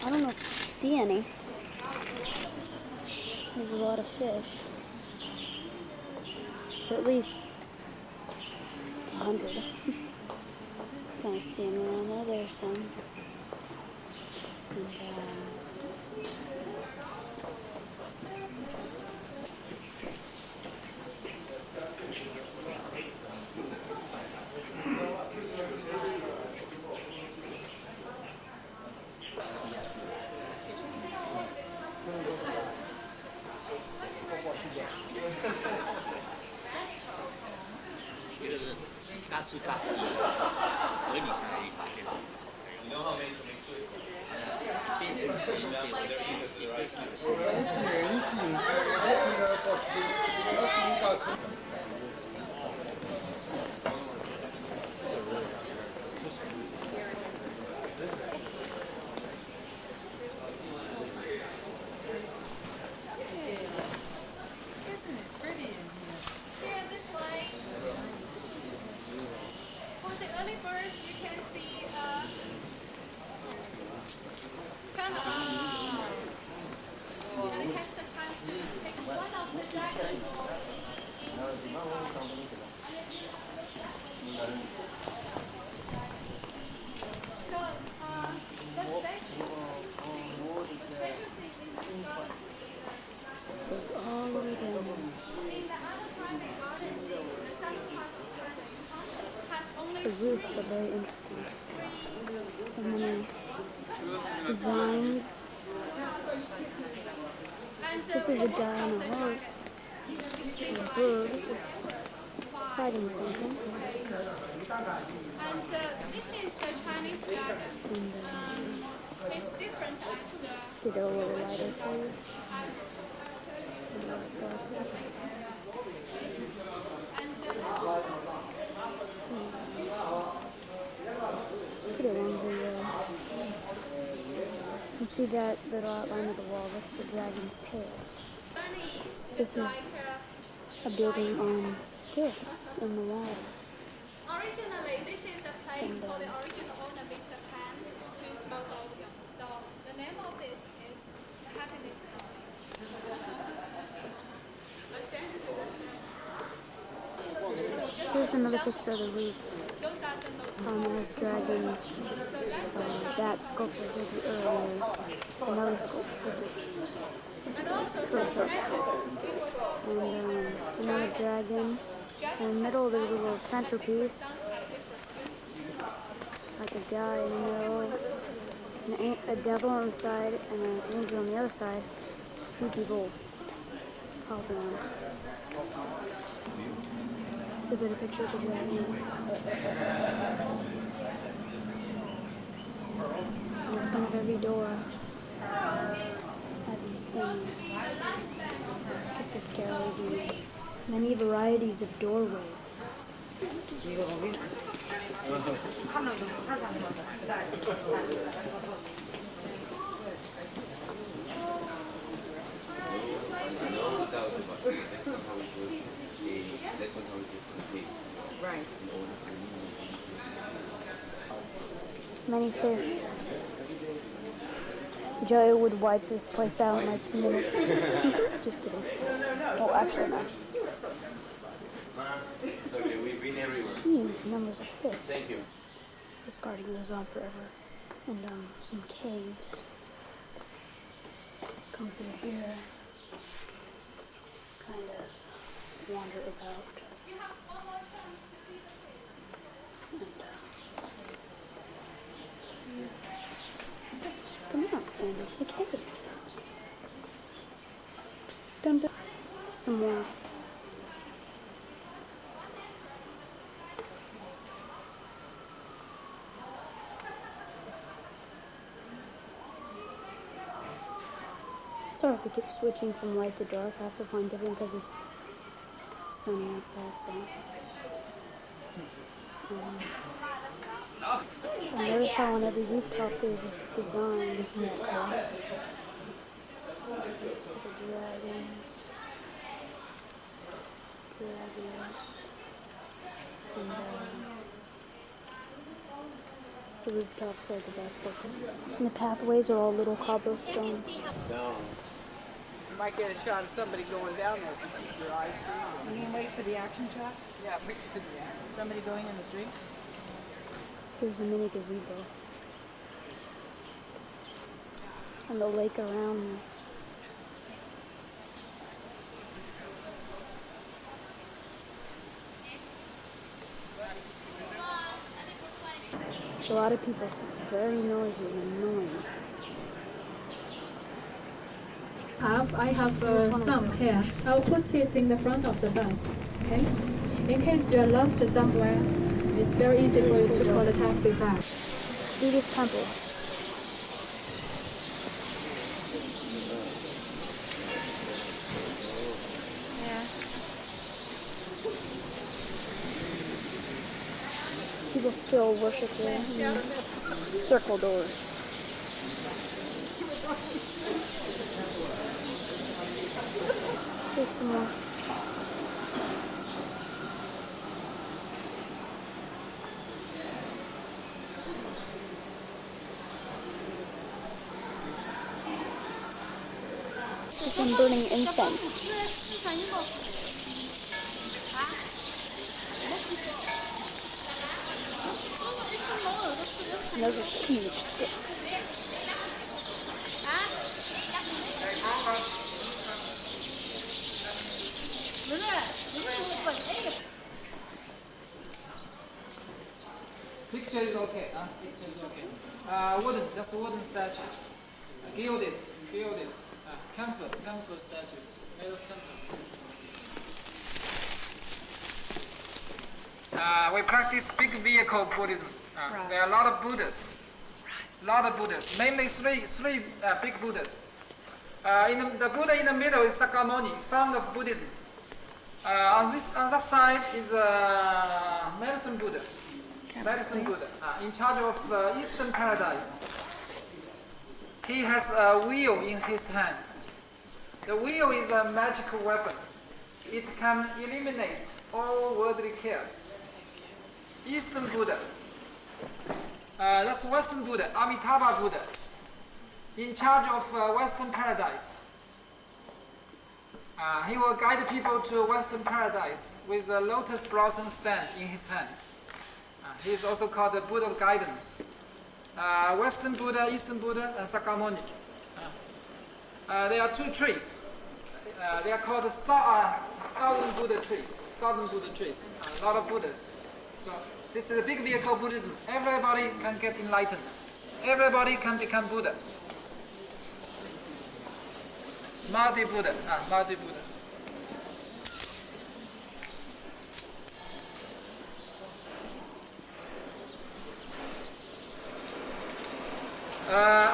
Speaker 1: I don't know if you see any. There's a lot of fish. At least 100. Kind of see them around there. There's some. And, all the way down there. The roofs are very interesting. So many designs. This is a guy on a horse and a bird fighting something.
Speaker 9: And this is the Chinese garden. It's different at
Speaker 1: Did a little lighter for you? It's pretty long video. You see that little outline of the wall? That's the dragon's tail. This is a building on stilts in the wall.
Speaker 9: Originally, this is a place for the original owner, Mr. Pan, to smoke opium. So the name of it is the Happiness Story.
Speaker 1: Here's another picture of the roof. It has dragons. That sculpture earlier. Another sculpture. Closer. And another dragon. In the middle there's a little centerpiece. Like a guy in the middle. A devil on the side and an angel on the other side. Two people hopping on. It's a better picture of the dragon. In front of every door have these things. Just a scary view. Many varieties of doorways.
Speaker 5: Right.
Speaker 1: Many fish. Joey would wipe this place out in like 2 minutes. Just kidding. Well, actually, not. Huge numbers of fish.
Speaker 10: Thank you.
Speaker 1: This garden goes on forever. And some caves. Come through here. Kind of wander about. And come out, and it's a cave. Dun, dun. Some more. Sorry if I keep switching from light to dark. I have to find different because it's sunny outside, so. I noticed how on every rooftop there's this design. Isn't that cool? The dragons. And, the rooftops are the best looking. And the pathways are all little cobblestones.
Speaker 11: You might get a shot of somebody going down there with your eyes.
Speaker 7: You mean wait for the action shot?
Speaker 11: Yeah, wait for the
Speaker 7: Somebody going in the street?
Speaker 1: There's a mini gazebo. And the lake around me. There's a lot of people, so it's very noisy and annoying.
Speaker 9: I have some here. I'll put it in the front of the bus, okay? In case you're lost somewhere, it's very easy for you to call a taxi back.
Speaker 1: Buddhist temple. People still worship there. Circle doors. There's some more. There's some burning incense. And those are huge sticks.
Speaker 8: Picture is okay, huh? Picture is okay. Wooden, that's a wooden statue. Gilded. Camphor statues. Made of camphor. We practice big vehicle Buddhism. There are a lot of Buddhas. Mainly three big Buddhas. The Buddha in the middle is Sakyamuni, founder of Buddhism. On that side is Medicine Buddha. In charge of Eastern Paradise. He has a wheel in his hand. The wheel is a magical weapon. It can eliminate all worldly cares. Eastern Buddha. That's Western Buddha, Amitabha Buddha. In charge of Western Paradise. He will guide people to Western Paradise with a lotus blossom stand in his hand. He is also called the Buddha of Guidance. Western Buddha, Eastern Buddha, and Sakyamuni. There are two trees. They are called thousand Buddha trees. A lot of Buddhas. So this is a big vehicle Buddhism. Everybody can get enlightened. Everybody can become Buddha. Multi-Buddha.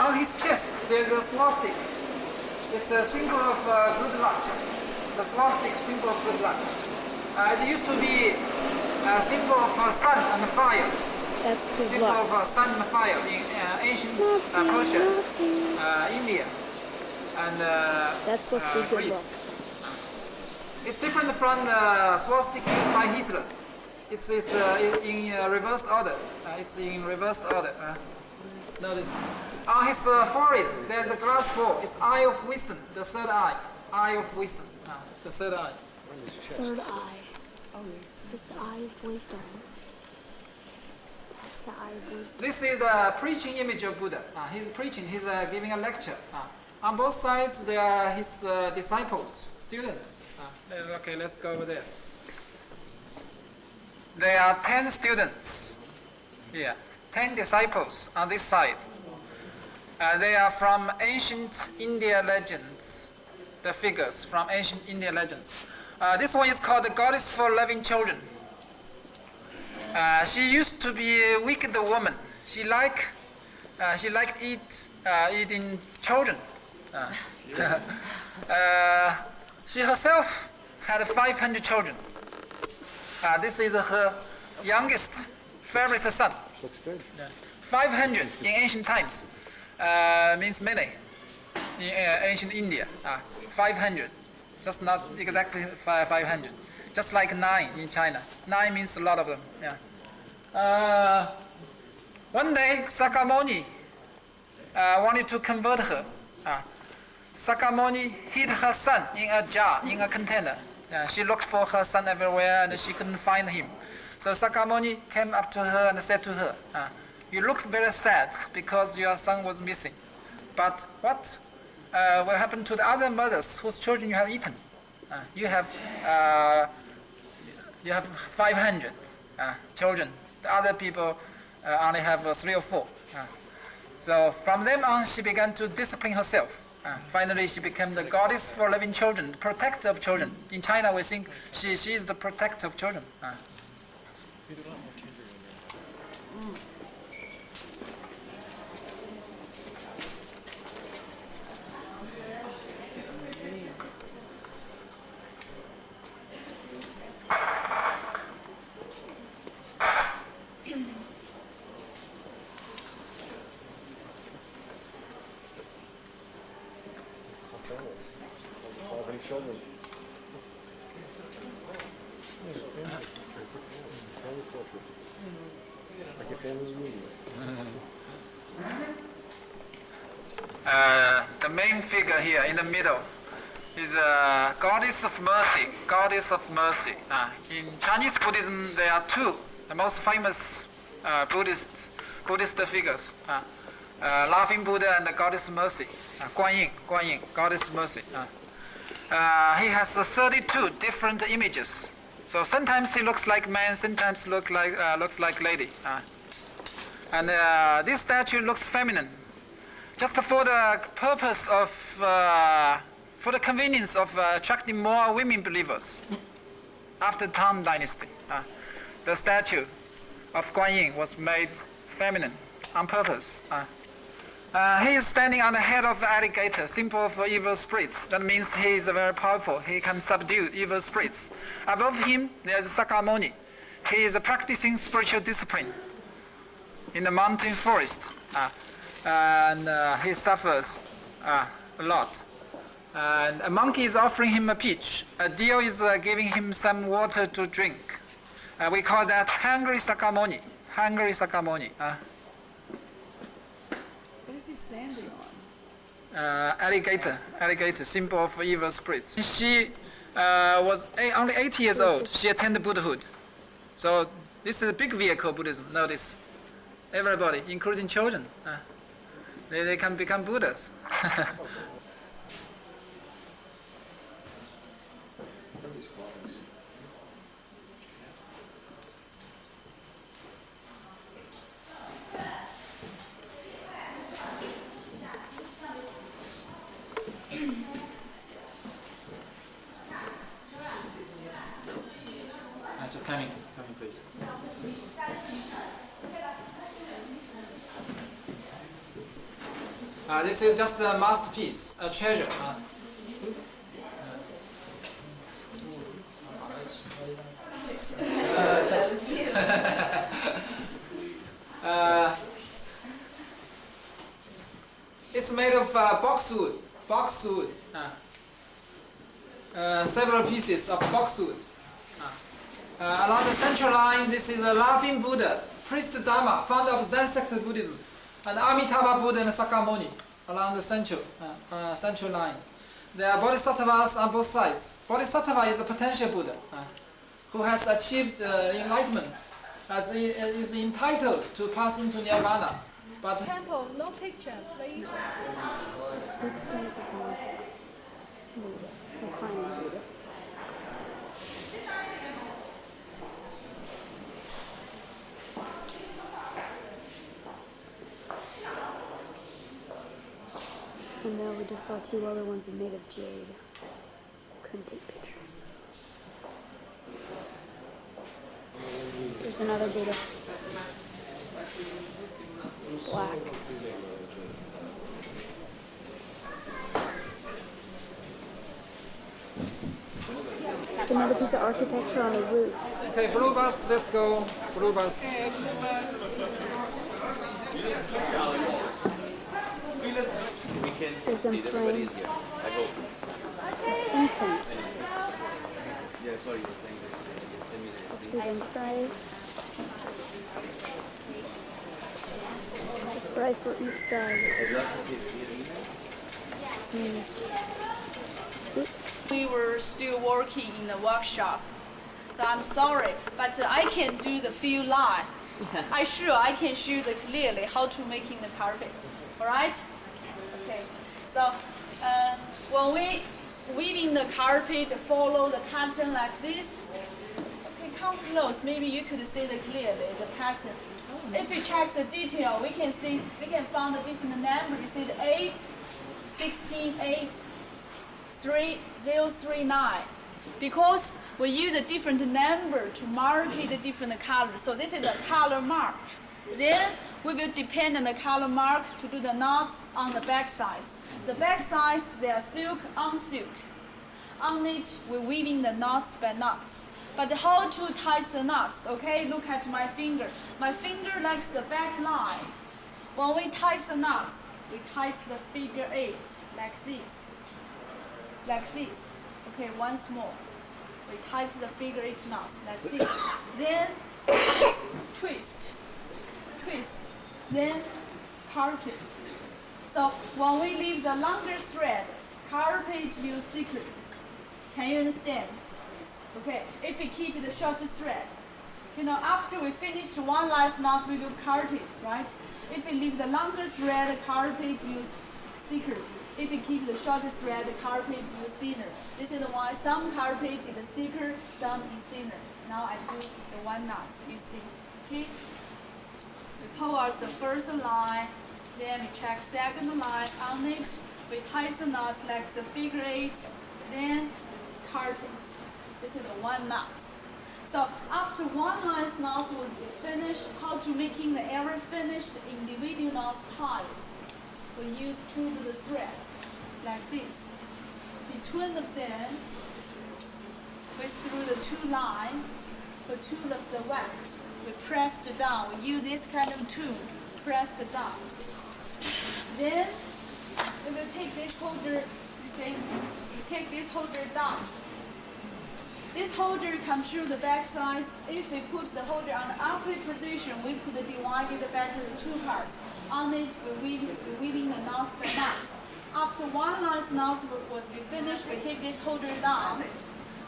Speaker 8: On his chest, there's a swastika. It's a symbol of good luck. The swastika, symbol of good luck. It used to be a symbol of sun and fire.
Speaker 1: That's his
Speaker 8: symbol
Speaker 1: luck.
Speaker 8: of sun and fire in ancient Persia, India, and
Speaker 1: That's supposed to be good luck.
Speaker 8: Greece. It's different from the swastika used by Hitler. It's in reversed order. It's in reversed order. Notice. On his forehead, there's a glass ball. It's eye of wisdom, the third eye. Eye of wisdom, the third eye.
Speaker 1: Third eye. This eye of wisdom. That's the eye of wisdom.
Speaker 8: This is the preaching image of Buddha. He's preaching, he's giving a lecture. On both sides, there are his disciples, students. Okay, let's go over there. There are 10 students here, 10 disciples on this side. They are from ancient India legends, the figures from ancient India legends. This one is called the goddess for loving children. She used to be a wicked woman. She liked eating children. She herself had 500 children. This is her youngest favorite son.
Speaker 10: That's good.
Speaker 8: 500 in ancient times means many in ancient India. 500, just not exactly 500. Just like 9 in China. 9 means a lot of them. Yeah. One day, Sakamuni wanted to convert her. Sakamuni hid her son in a jar, in a container. She looked for her son everywhere and she couldn't find him. So Sakamuni came up to her and said to her, "You looked very sad because your son was missing. But what will happen to the other mothers whose children you have eaten? You have 500 children. The other people only have 3 or 4. So from then on, she began to discipline herself. Finally, she became the goddess for loving children, protector of children. In China, we think she is the protector of children.
Speaker 10: Children. It's like a family reunion.
Speaker 8: The main figure here in the middle is a goddess of mercy. Goddess of mercy. In Chinese Buddhism, there are 2 the most famous Buddhist figures: Laughing Buddha and the Goddess of Mercy. Guanyin, Goddess of Mercy. He has 32 different images. So sometimes he looks like man, sometimes looks like lady. And this statue looks feminine, just for the purpose of, for the convenience of attracting more women believers. After Tang Dynasty, the statue of Guanyin was made feminine on purpose. He is standing on the head of the alligator, symbol of evil spirits. That means he is very powerful. He can subdue evil spirits. Above him, there is Sakamuni. He is practicing spiritual discipline in the mountain forest. And he suffers a lot. And a monkey is offering him a peach. A deer is giving him some water to drink. We call that hungry Sakamuni. Hungry Sakamuni.
Speaker 7: What is he standing on?
Speaker 8: Alligator, symbol of evil spirits. She was only 8 years old. She attained Buddhahood. So this is a big vehicle Buddhism. Notice, everybody, including children, they can become Buddhas. Just coming, please. This is just a masterpiece, a treasure. is made of boxwood. Several pieces of boxwood. Along the central line, this is a laughing Buddha, priest Dharma, founder of Zen sect Buddhism, and Amitabha Buddha and Sakyamuni along the central line. There are bodhisattvas on both sides. Bodhisattva is a potential Buddha who has achieved enlightenment, as he is entitled to pass into nirvana. But
Speaker 9: Temple, no picture, please.
Speaker 1: 6 stones of Buddha, reclining Buddha. And now we just saw 2 other ones made of jade. Couldn't take pictures. There's another Buddha. Black. There's another piece of architecture on the roof.
Speaker 8: okay, blue bus, let's go. Blue bus.
Speaker 1: There's some flame. Incense. Let's see them pray. Pray for each side.
Speaker 12: We were still working in the workshop, so I'm sorry, but I can do the few line. I can show the clearly how to making the carpet. All right? Okay. So when we weaving the carpet, follow the pattern like this. Okay, come close. Maybe you could see the clearly the pattern. If we check the detail, we can find the different number. You see the 8, 16, 8, 3, 0, 3, 9. Because we use a different number to mark the different colors. So this is a color mark. Then we will depend on the color mark to do the knots on the back sides. The back sides, they are silk on silk. On it, we're weaving the knots by knots. But how to tie the knots, okay? Look at my finger. My finger likes the back line. When we tie the knots, we tie the figure 8, like this. Like this. Okay, once more. We tie the figure 8 knots, like this. Then, twist. Then, carpet. So, when we leave the longer thread, carpet will thicken. Can you understand? Okay, if we keep the shorter thread, after we finish one last knot, we will cut it, right? If we leave the longer thread, the carpet will thicker. If we keep the shorter thread, the carpet will thinner. This is why some carpet is thicker, some is thinner. Now I do the one knot, you see, okay? We pull out the first line, then we check second line on it. We tie the knots like the figure 8, then cut it. This is the one knot. So after one line knot was finished, how to making the every finished individual knots tied? We use two of the threads, like this. Between them, we through the 2 lines, the 2 of the wet. We pressed down. We use this kind of tool, pressed down. Then we will take this holder. You see, we take this holder down. This holder controls the back sides. If we put the holder on the upright position, we could divide it back into 2 parts. On it, we're weaving the knots by knots. After one last knot was finished, we take this holder down.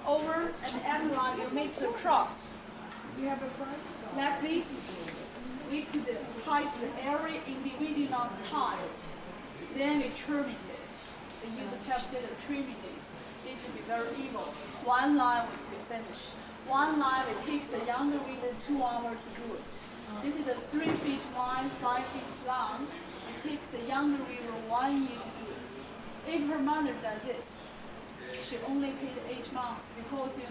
Speaker 12: Over and end line, we make the cross. You have a cross? Like this, we could tie the every individual knot tied. Then we terminate it. We use the capsule to terminate. It will be very even. One line will be finished. One line, it takes the younger weaver 2 hours to do it. This is a 3 feet wide, 5 feet long. It takes the younger weaver 1 year to do it. If her mother does this, she only paid 8 months because the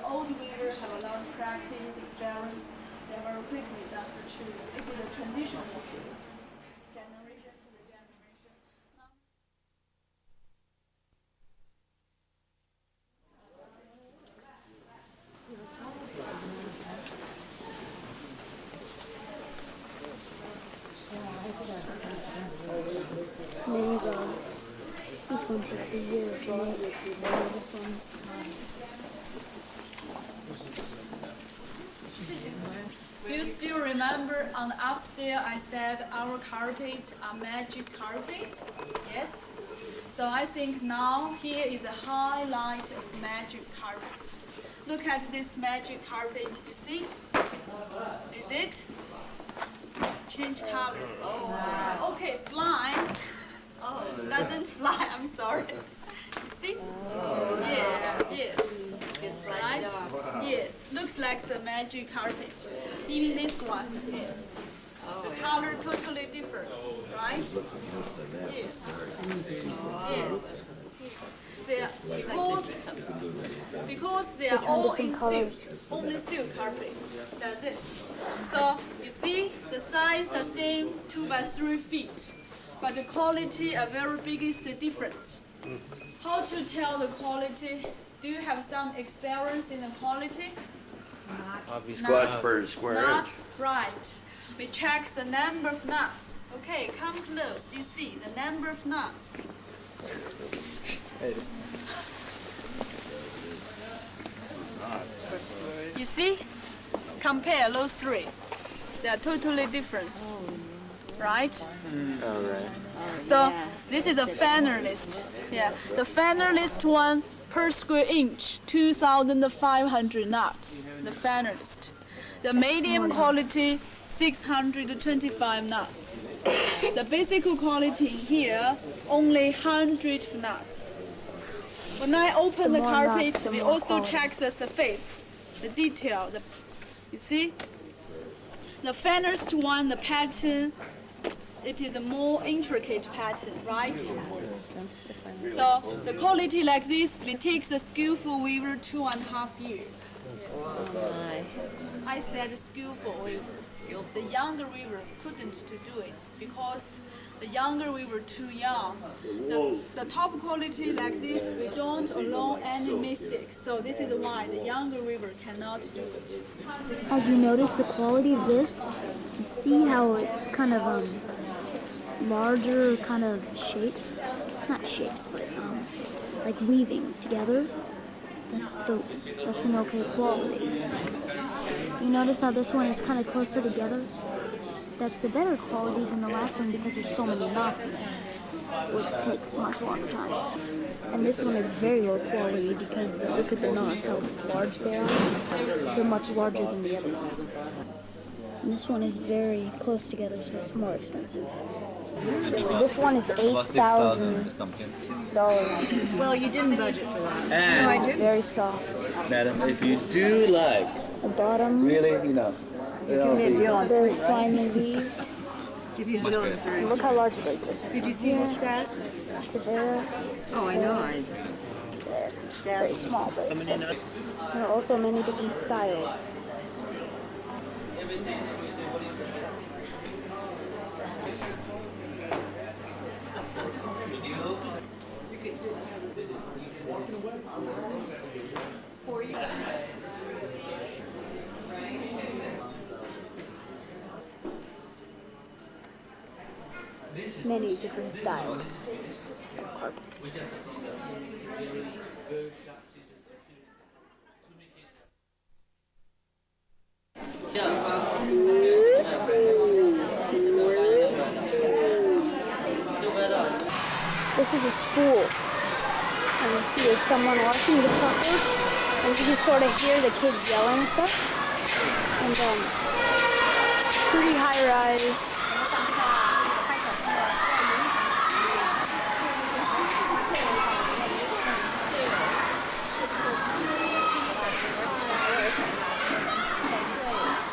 Speaker 12: old weavers have a lot of practice, experience. They very quickly done for children. It is a traditional generation to the generation.
Speaker 1: There you go. one takes a year to make. This one's...
Speaker 12: Do you still remember on the upstairs I said our carpet are magic carpet? Yes? So I think now here is a highlight of magic carpet. Look at this magic carpet, you see? Is it? Change color. Oh, okay, fly. Oh, doesn't fly, I'm sorry. You see? Yes, yes. Right? Yes, looks like the magic carpet. Even this one, yes. The color totally different, right? Yes. Yes. They are, because they are all in silk, only silk carpet. Like this. So you see, the size the same, 2 by 3 feet, but the quality are very biggest different. How to tell the quality? Do you have some experience in the quality?
Speaker 10: Squash per square inch.
Speaker 12: Nuts, right. We check the number of nuts. Okay, come close. You see the number of nuts. You see? Compare those three. They are totally different. Right?
Speaker 10: All right.
Speaker 12: So this is a finalist. Yeah, the finalist one per square inch, 2,500 nuts. The finalist. The medium quality, 625 nuts. The basic quality here, only 100 nuts. When I open the carpet, we also check the surface, the detail. You see? The finest one, the pattern, it is a more intricate pattern, right? So the quality like this, we take the skillful weaver 2.5 years. I said skillful weaver. The younger weaver couldn't to do it because the younger weaver too young. The top quality like this, we don't allow any mistake. So this is why the younger weaver cannot do it.
Speaker 1: As you notice the quality of this, you see how it's kind of larger kind of shapes, not shapes, but like weaving together. That's an okay quality. You notice how this one is kind of closer together? That's a better quality than the last one because there's so many knots in it, which takes much longer time. And this one is very low quality because look at the knots, how large they are. They're much larger than the other ones. And this one is very close together, so it's more expensive. This one is $8,000.
Speaker 7: Well, you didn't budget for that.
Speaker 13: And
Speaker 7: No, I didn't.
Speaker 1: Very soft.
Speaker 13: madam, if you do like,
Speaker 1: The bottom,
Speaker 13: really, you know,
Speaker 7: Give me a deal on
Speaker 1: they're
Speaker 7: 3, right?
Speaker 1: finely weaved.
Speaker 7: Give you a deal on 3.
Speaker 1: Look how large it is.
Speaker 7: Did you see this stat?
Speaker 1: To there,
Speaker 7: Oh, I know. I just.
Speaker 1: there. Very small, but expensive. There are also many different styles. Many different styles of carpets. This is a school, and you see there's someone watching the chalkboard, and you can sort of hear the kids yelling and stuff. And pretty high rise.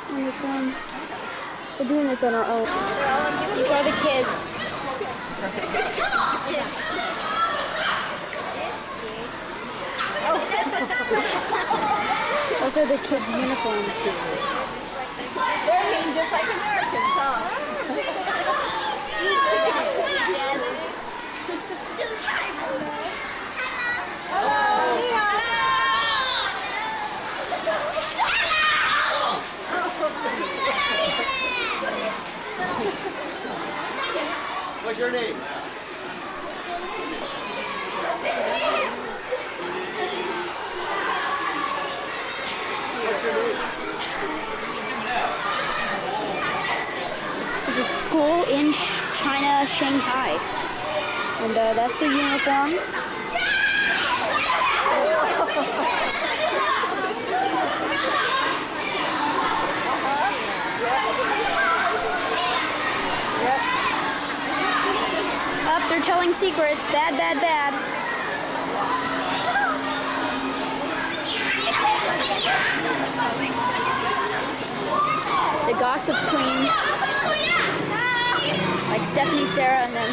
Speaker 1: And we're doing this on our own. These are the kids. Those are the kids' uniforms.
Speaker 7: They're mean just like Americans, huh?
Speaker 4: What's your name?
Speaker 1: school in China, Shanghai. And that's the uniforms. Up, they're telling secrets. Bad, bad, bad. The gossip queen. Like Stephanie, Sarah, and them.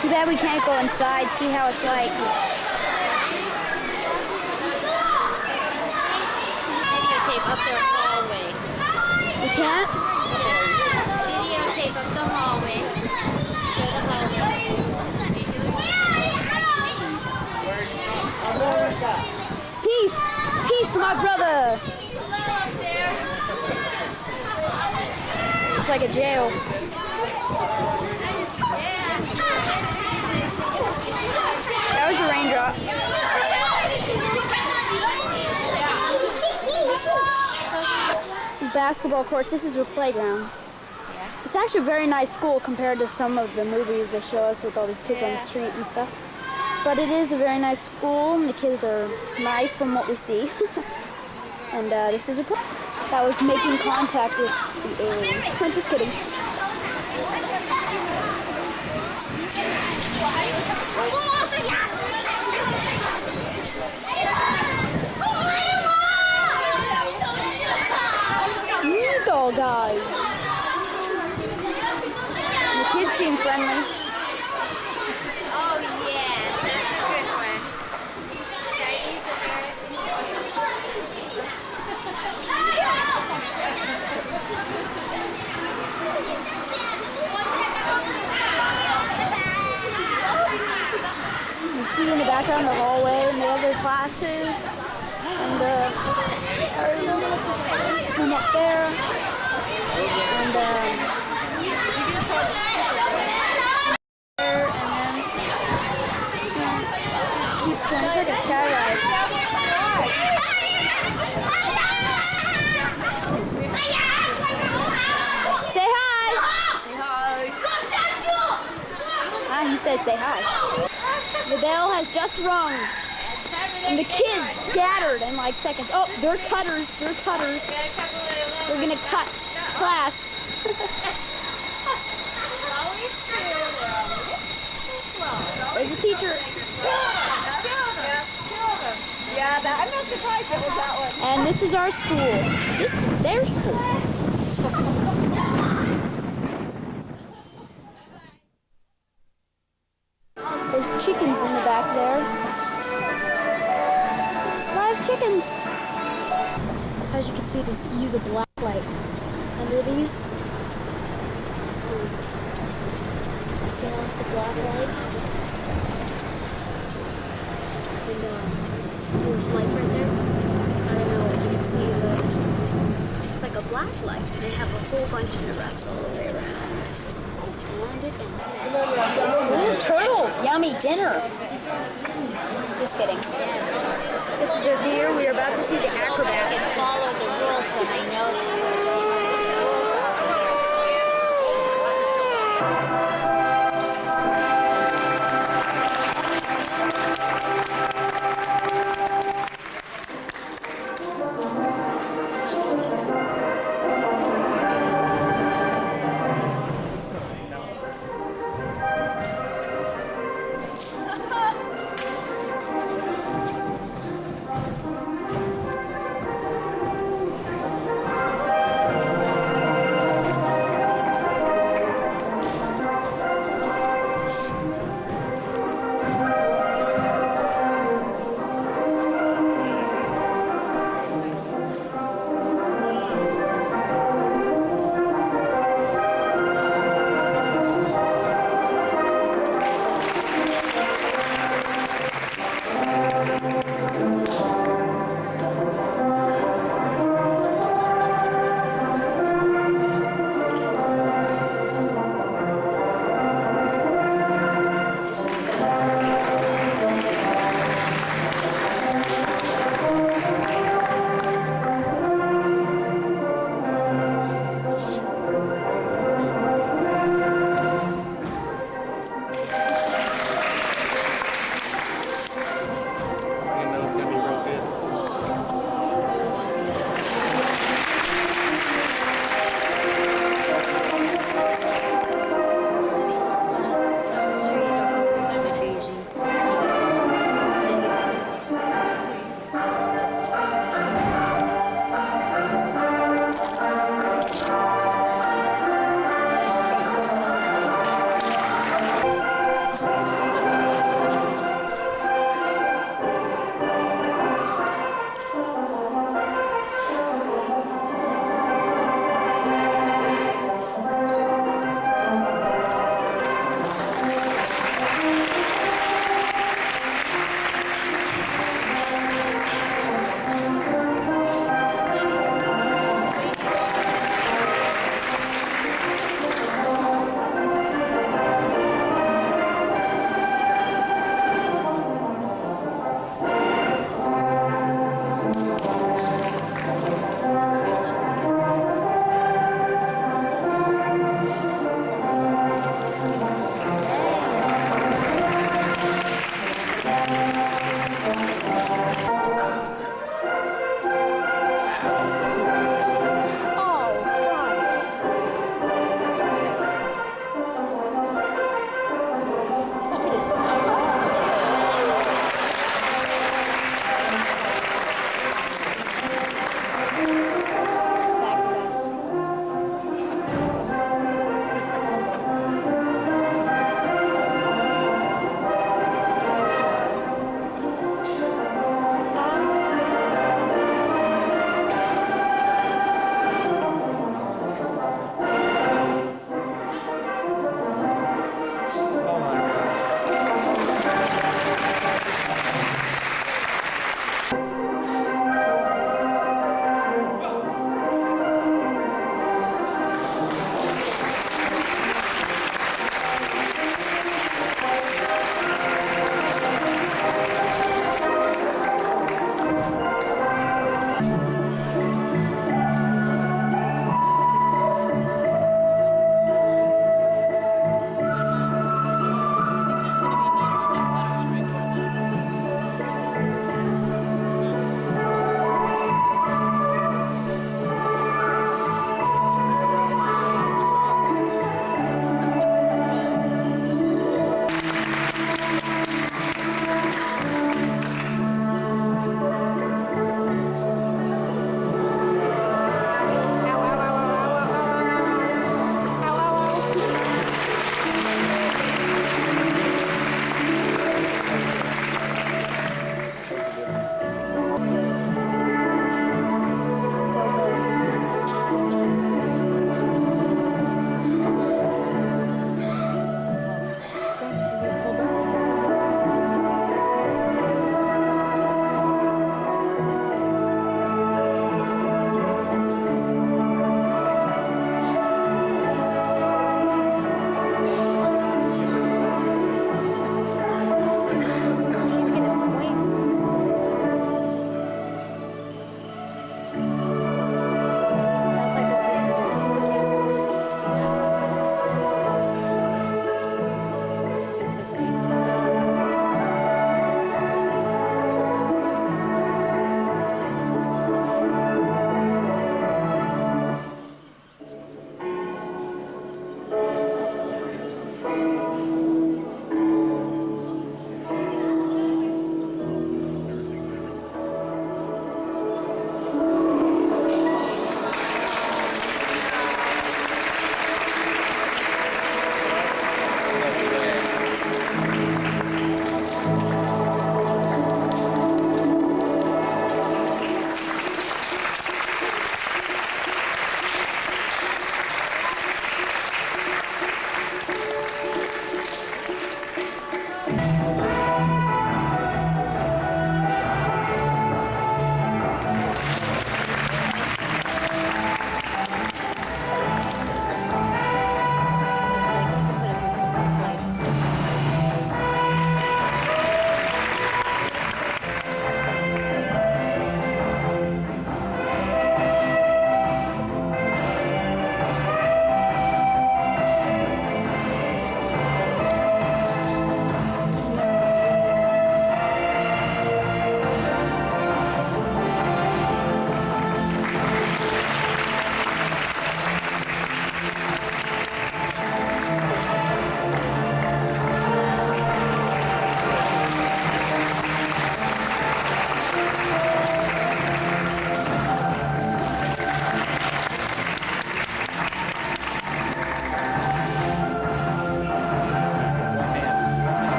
Speaker 1: Too bad we can't go inside, see how it's like.
Speaker 3: Videotape up their hallway.
Speaker 1: We can't?
Speaker 3: Videotape up the hallway. Go to the hallway.
Speaker 1: Peace! Peace, my brother! It's like a jail. That was a raindrop. Basketball courts. This is your playground. It's actually a very nice school compared to some of the movies they show us with all these kids on the street and stuff. But it is a very nice school, and the kids are nice from what we see. And this is a that was making contact with the aliens. I'm just kidding. Needle guys. The kids seem friendly.
Speaker 3: Oh yeah, that's a good one. Chinese
Speaker 1: You see in the background the hallway and the other classes. And one up there. And keeps going. It's like a skyride. Say hi! Ah, he said say hi. The bell has just rung. And the kids scattered in like seconds. Oh, they're cutters. They're cutters. They're gonna cut class. There's a teacher.
Speaker 7: Yeah, I'm not surprised it was that one.
Speaker 1: And this is our school. This is their school. There's chickens in the back there. Live chickens. As you can see, they use a black light under these. Yeah, it's a black light. And there's lights right there. I don't know if you can see it's like a black light. And they have a whole bunch of wraps all the way around. And it ends. Ooh, turtles! Yummy dinner! Just kidding. This is just here. We are about to see the acrobat.
Speaker 3: and follow the rules that I know.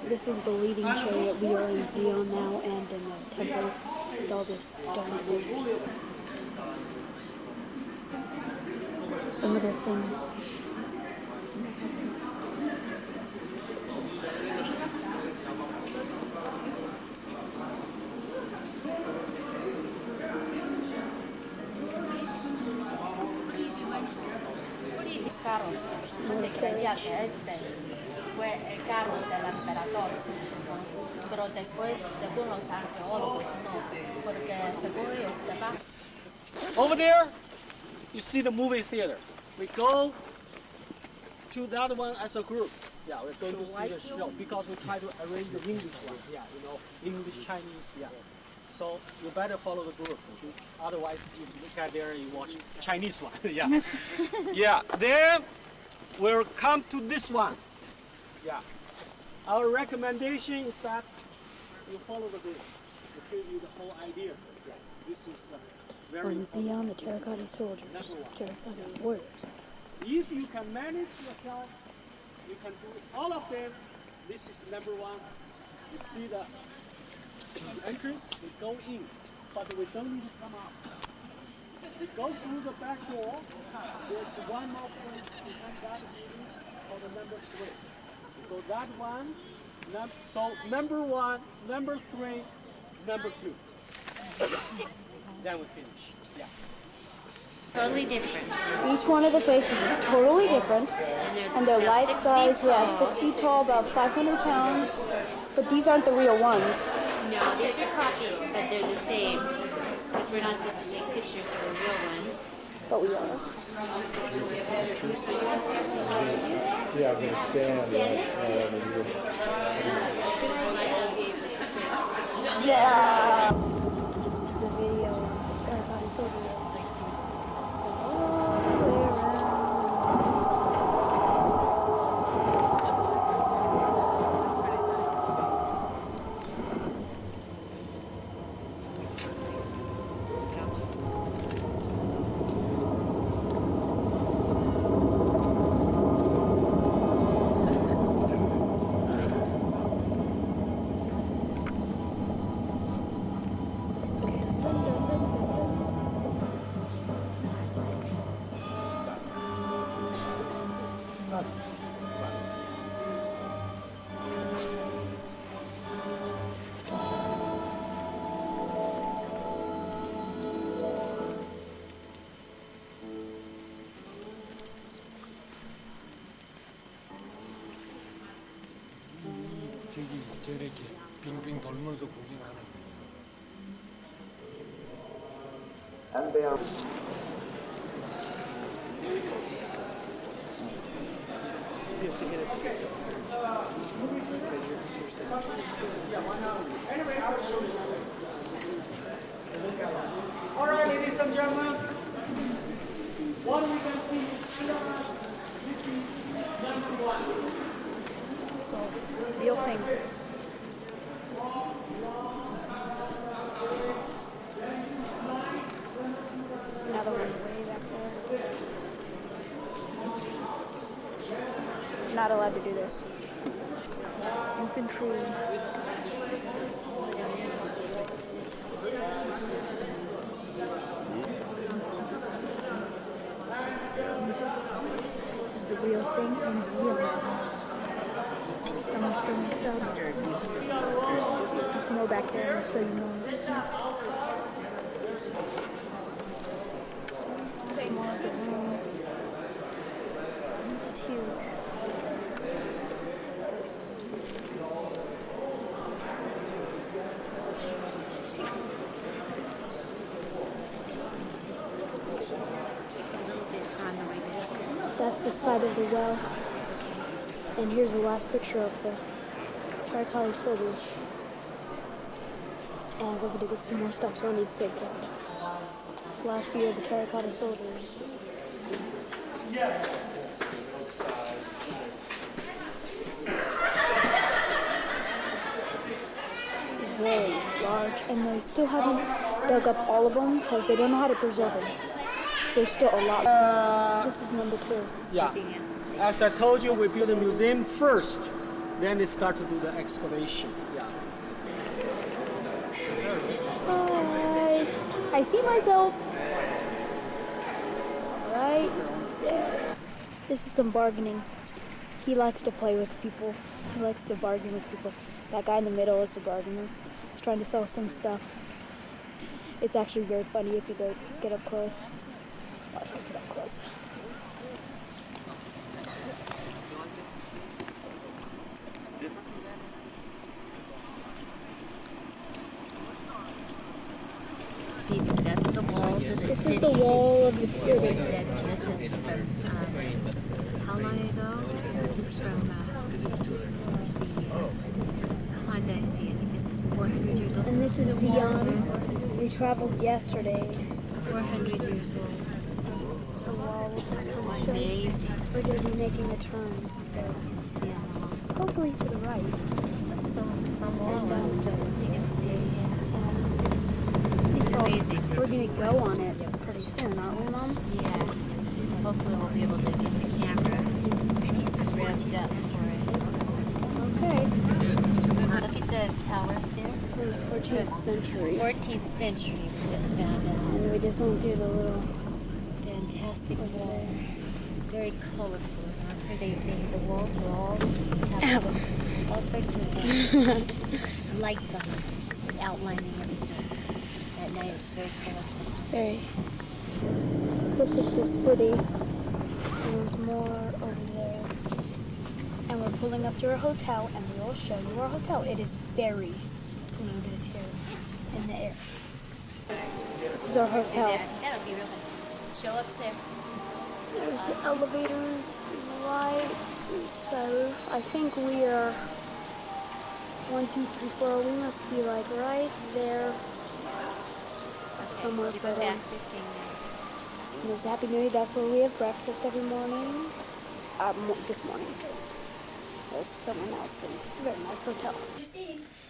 Speaker 1: This is the leading chariot. We are in Zion now and in the temple with all this stone soldiers. Some of the things.
Speaker 12: Fue el carro del emperador, pero después, según los arqueólogos, no, porque según ellos debajo.
Speaker 14: Over there, you see the movie theater. We go to that one as a group. Yeah, we're going to see the show because we try to arrange the English one. Yeah, you know, English, Chinese. Yeah. So you better follow the group. Otherwise, you look at there, you watch Chinese one. Yeah. Yeah. Then we'll come to this one. Yeah. Our recommendation is that you follow the group. To give you the whole idea. Yeah. This is very
Speaker 1: In Zion, the terracotta soldiers, terracotta warriors.
Speaker 14: If you can manage yourself, you can do all of them. This is number one. You see the entrance, we go in, but we don't need to come out. We go through the back door. There's one more place behind that building called the number 3. We go that one. So number 1, number 3, number 2. Then we finish. Yeah.
Speaker 3: Totally different.
Speaker 1: Each one of the faces is totally different, and their life size, 6 feet tall, about 500 pounds. But these aren't the real ones.
Speaker 3: No, these are copies, but they're the same. Because we're not supposed to take pictures of the real ones.
Speaker 1: But we are.
Speaker 15: Yeah, I'm going to stand.
Speaker 1: Yeah. This is the video of terracotta soldiers.
Speaker 14: 저렇게 빙빙 돌면서 구경하는.
Speaker 8: All right, ladies and gentlemen, what we can see this is number 1.
Speaker 1: So, real thing. Another one way back there. Not allowed to do this. Infantry. This is the real thing and zero. Some are still mixed up. There's more back there, I'll show you more. More of the room. It's huge. That's the side of the well. And here's the last picture of the terracotta soldiers. And we're going to get some more stuff, so I need to save count. Last view of the terracotta soldiers. Very large, and they still haven't dug up all of them because they don't know how to preserve them. So there's still a lot. This is number 2.
Speaker 14: Yeah. As I told you, we built a museum first. Then they start to do the excavation. Yeah.
Speaker 1: Hi. I see myself. Right there. This is some bargaining. He likes to play with people. He likes to bargain with people. That guy in the middle is a bargainer. He's trying to sell some stuff. It's actually very funny if you go get up close. Watch me get up close.
Speaker 3: That's the walls of the city.
Speaker 1: This is the wall of the city.
Speaker 3: This is from how long ago? This is from the Honda. I see. I think this is 400 years old.
Speaker 1: And this is Zion. We traveled yesterday.
Speaker 3: 400 years old.
Speaker 1: The wall will just come
Speaker 3: Amazing.
Speaker 1: We're going to be making a turn, so hopefully to the right.
Speaker 3: Some walls that you can see.
Speaker 1: It's
Speaker 3: amazing.
Speaker 1: We're going to go on it pretty soon, aren't we, Mom?
Speaker 3: Yeah. Hopefully we'll be able to get the camera revved up for it.
Speaker 1: Okay.
Speaker 3: Look at the tower up there.
Speaker 1: It's from the 14th century.
Speaker 3: 14th century, we just found out.
Speaker 1: And we just went through the little
Speaker 3: Fantastic wall. Very colorful. The walls were all have all sorts of lights on them, outlining everything. At night it's very colorful.
Speaker 1: Very. This is the city. And there's more over there. And we're pulling up to our hotel, and we will show you our hotel. It is very polluted here in the air. This is our hotel.
Speaker 3: That'll be real good. Show up's there.
Speaker 1: There's the elevators, right. So I think we are 1, 2, 3, 4. We must be like right there. Somewhere for them. And there's Happy New Year. That's where we have breakfast every morning. This morning. There's someone else in it. It's a very nice hotel.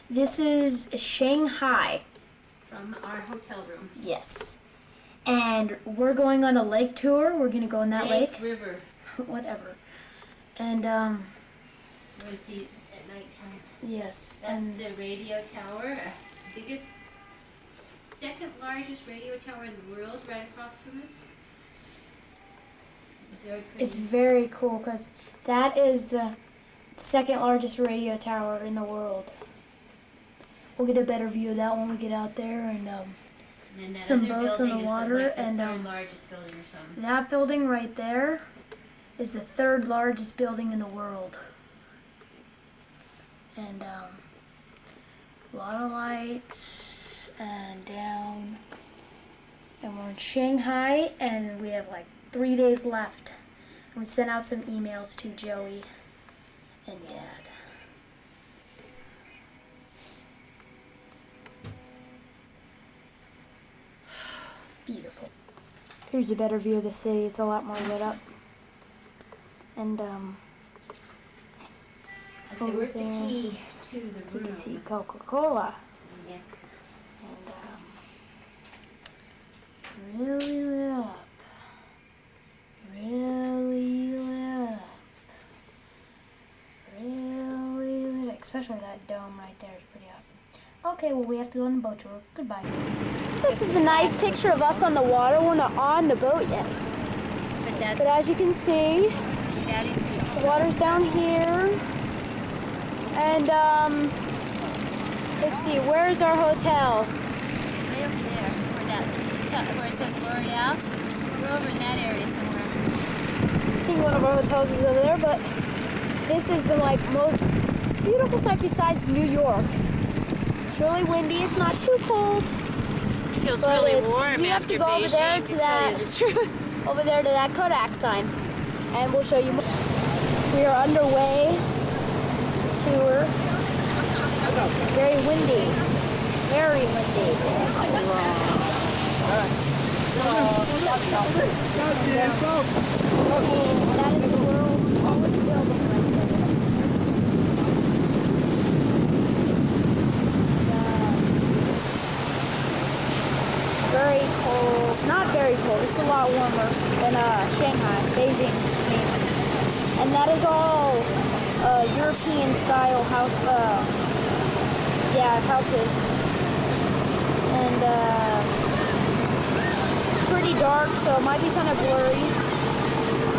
Speaker 1: This is Shanghai.
Speaker 3: From our hotel room.
Speaker 1: Yes. And we're going on a lake tour. We're gonna go on that lake.
Speaker 3: River.
Speaker 1: Whatever. And
Speaker 3: We're going to see at nighttime.
Speaker 1: yes.
Speaker 3: That's
Speaker 1: And
Speaker 3: the radio tower. Biggest, second largest radio tower in the world, right across from us. Very pretty.
Speaker 1: it's very cool because that is the second largest radio tower in the world. We'll get a better view of that when we get out there, and
Speaker 3: And that
Speaker 1: some
Speaker 3: other
Speaker 1: boats on the
Speaker 3: building is
Speaker 1: water,
Speaker 3: like the
Speaker 1: and
Speaker 3: third largest building or something.
Speaker 1: that building right there is the third largest building in the world. And a lot of lights and down. And we're in Shanghai, and we have like 3 days left. And we sent out some emails to Joey and Dad. Beautiful. Here's a better view of the city. It's a lot more lit up. And
Speaker 3: Okay,
Speaker 1: over
Speaker 3: where's the
Speaker 1: there,
Speaker 3: key to the
Speaker 1: you
Speaker 3: room?
Speaker 1: can see Coca-Cola.
Speaker 3: Yeah.
Speaker 1: And really lit up. Really lit up. Really lit up. Especially that dome right there is pretty awesome. Okay, well we have to go on the boat tour. Goodbye. This is a nice picture of us on the water. We're not on the boat yet. But as you can see, the water's down here. And let's see, where's our hotel?
Speaker 3: Way over there, where it says L'Oreal. We're over in that area somewhere.
Speaker 1: I think one of our hotels is over there, but this is the most beautiful sight besides New York. It's really windy. It's not too cold.
Speaker 3: It feels
Speaker 1: but
Speaker 3: really
Speaker 1: it's,
Speaker 3: warm
Speaker 1: we have
Speaker 3: after
Speaker 1: to go over there
Speaker 3: Beijing,
Speaker 1: to that over there to that Kodak sign, and we'll show you more. We are underway. Tour. Very windy. Very windy. That is the world's tallest building right there. Very cold. Not very cold. It's a lot warmer than Shanghai, Beijing. And that is all European style house, houses. And pretty dark, so it might be kind of blurry.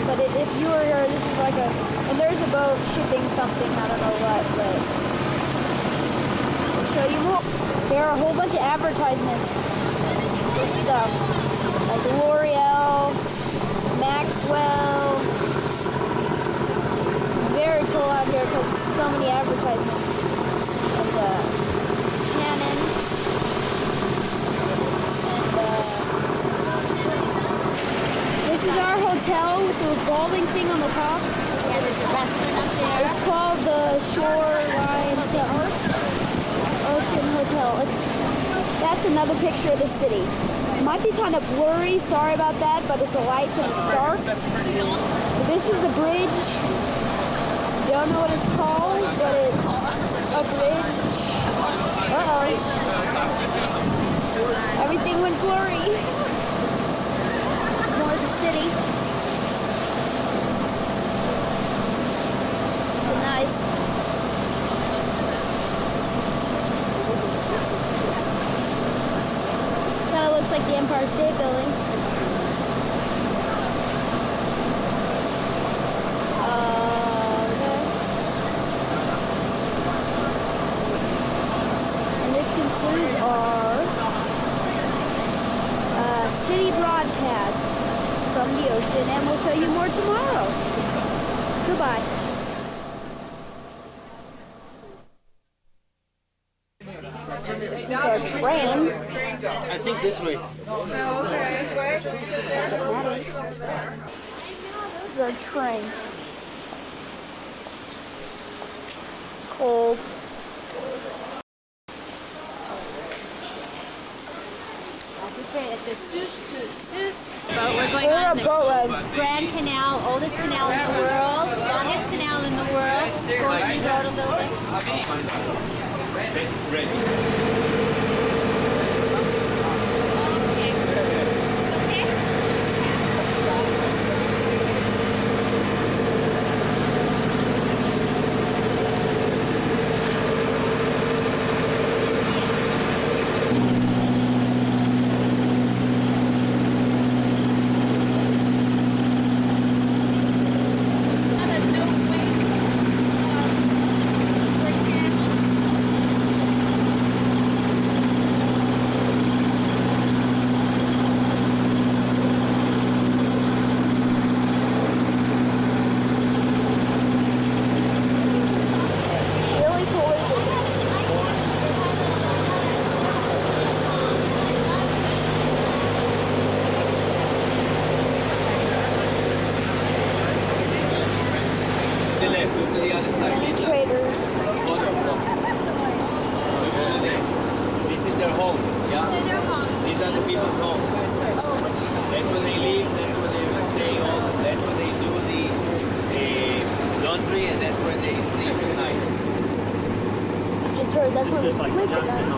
Speaker 1: But if you were here, this is like and there's a boat shipping something, I don't know what, but I'll show you more. There are a whole bunch of advertisements for stuff, like L'Oreal, Maxwell. Very cool out here because so many advertisements. And Canon. And this is our hotel with the revolving thing on the top.
Speaker 3: Yeah, there's a restaurant up there.
Speaker 1: It's called the Shoreline Ocean Hotel. That's another picture of the city. It might be kind of blurry, sorry about that, but it's the lights and it's dark. But this is the bridge. Don't know what it's called, but it's a bridge. Uh-oh. Everything went blurry. More of the city. Nice. Kind of looks like the Empire State Building. Okay. And this concludes our city broadcast from the ocean, and we'll show you more tomorrow. Goodbye. This is our train.
Speaker 13: I think this way.
Speaker 1: This is our train. Cold.
Speaker 3: At the Seuss boat. We're going on the Grand Canal, oldest canal in the world, longest canal in the world. Gordy wrote a little bit.
Speaker 1: That's where we sleep at night.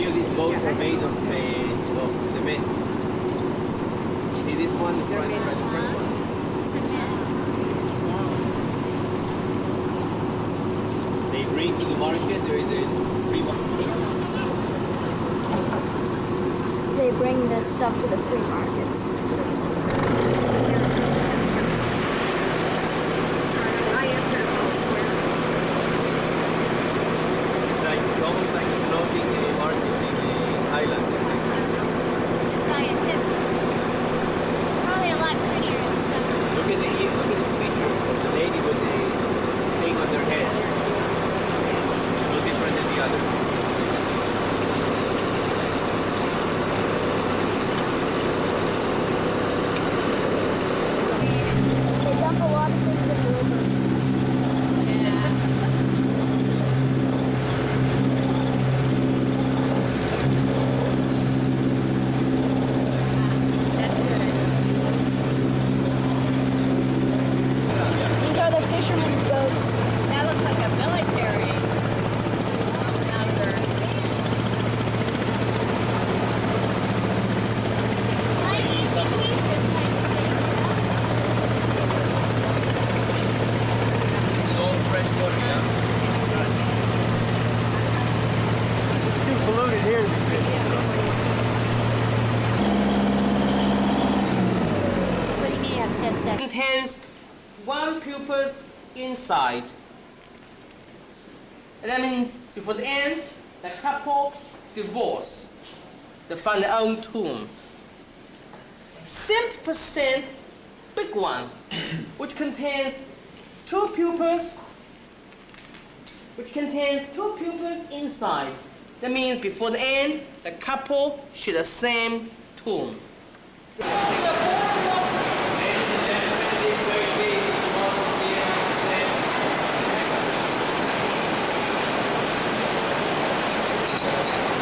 Speaker 13: These boats are made of cement. You see this one, the first one? They bring to the market, there is a free market.
Speaker 1: They bring this stuff to the free markets.
Speaker 13: It's almost like floating market in Thailand.
Speaker 3: Probably a lot prettier.
Speaker 13: Look at the feature of the lady with the thing on their head. No different than the other. contains one pupus inside. And that means before the end, the couple divorce. They find their own tomb. 70% big one, which contains two pupus inside. That means before the end, the couple share the same tomb.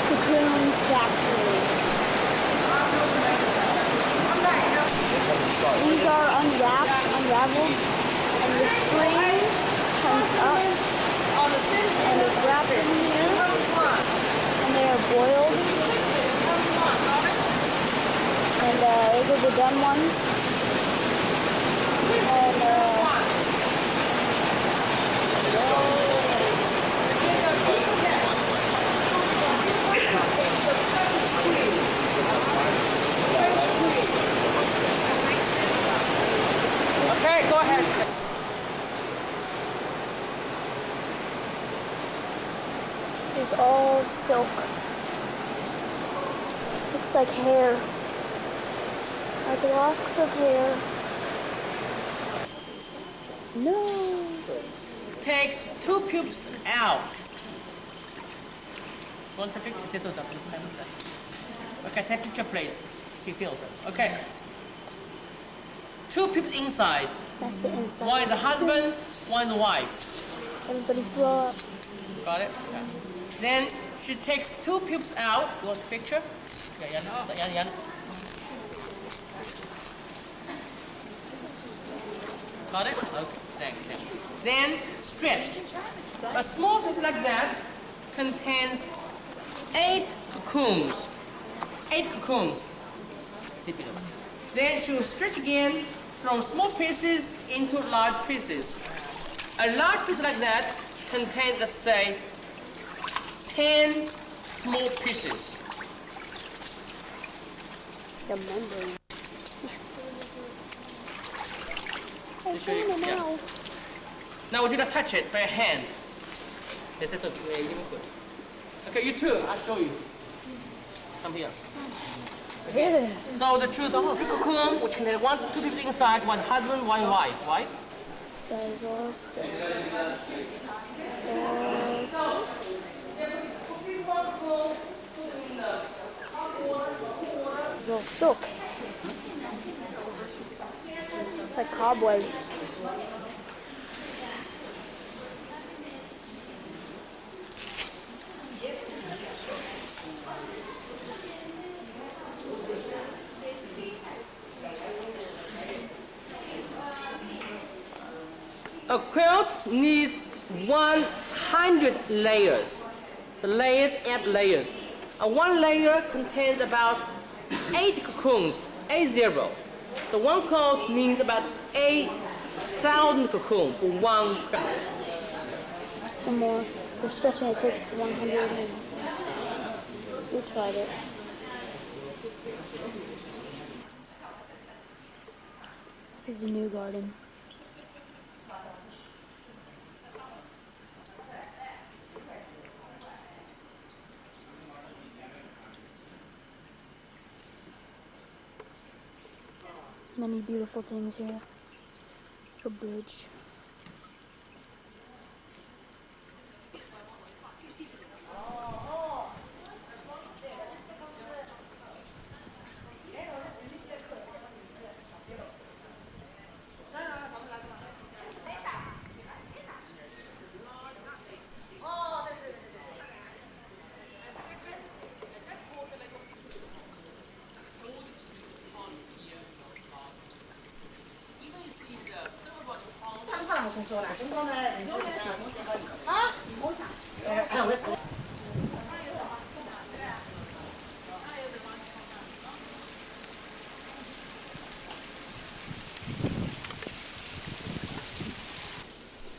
Speaker 1: Cocoon factory. These are unwrapped, unraveled, and the string comes up, and it's wrapped in here, and they are boiled. And those are the dumb ones.
Speaker 13: Okay, go ahead.
Speaker 1: It's all silk. Looks like hair. Like locks of hair. No.
Speaker 13: Takes two pupils out. Want to pick? Okay, take picture please. He feels it. Okay. Two pupils inside.
Speaker 1: That's the inside.
Speaker 13: One is the husband, one is the wife.
Speaker 1: Everybody blow up.
Speaker 13: Got it? Yeah. Then she takes two pupils out. You want a picture? Yeah. Got it? Okay, thanks. Then stretched. A small piece like that contains 8 cocoons. 8 cocoons. Then she will stretch again from small pieces into large pieces. A large piece like that contains, let's say, 10 small pieces.
Speaker 1: The membrane.
Speaker 13: To show you, yeah. Now we do not touch it by hand. That's it. Okay, you too. I'll show you. Come here. Okay. So the choose cocoon, which contains 2 people inside, one husband, one wife, right?
Speaker 1: That is all silk. It's all silk. It's like cobwebs.
Speaker 13: A quilt needs 100 layers. The layers add layers. One layer contains about 8 cocoons, 80. So one quilt means about 8,000 cocoons for one quilt.
Speaker 1: Some more. For stretching it takes 100 and we tried it. This is a new garden. Many beautiful things here. A bridge.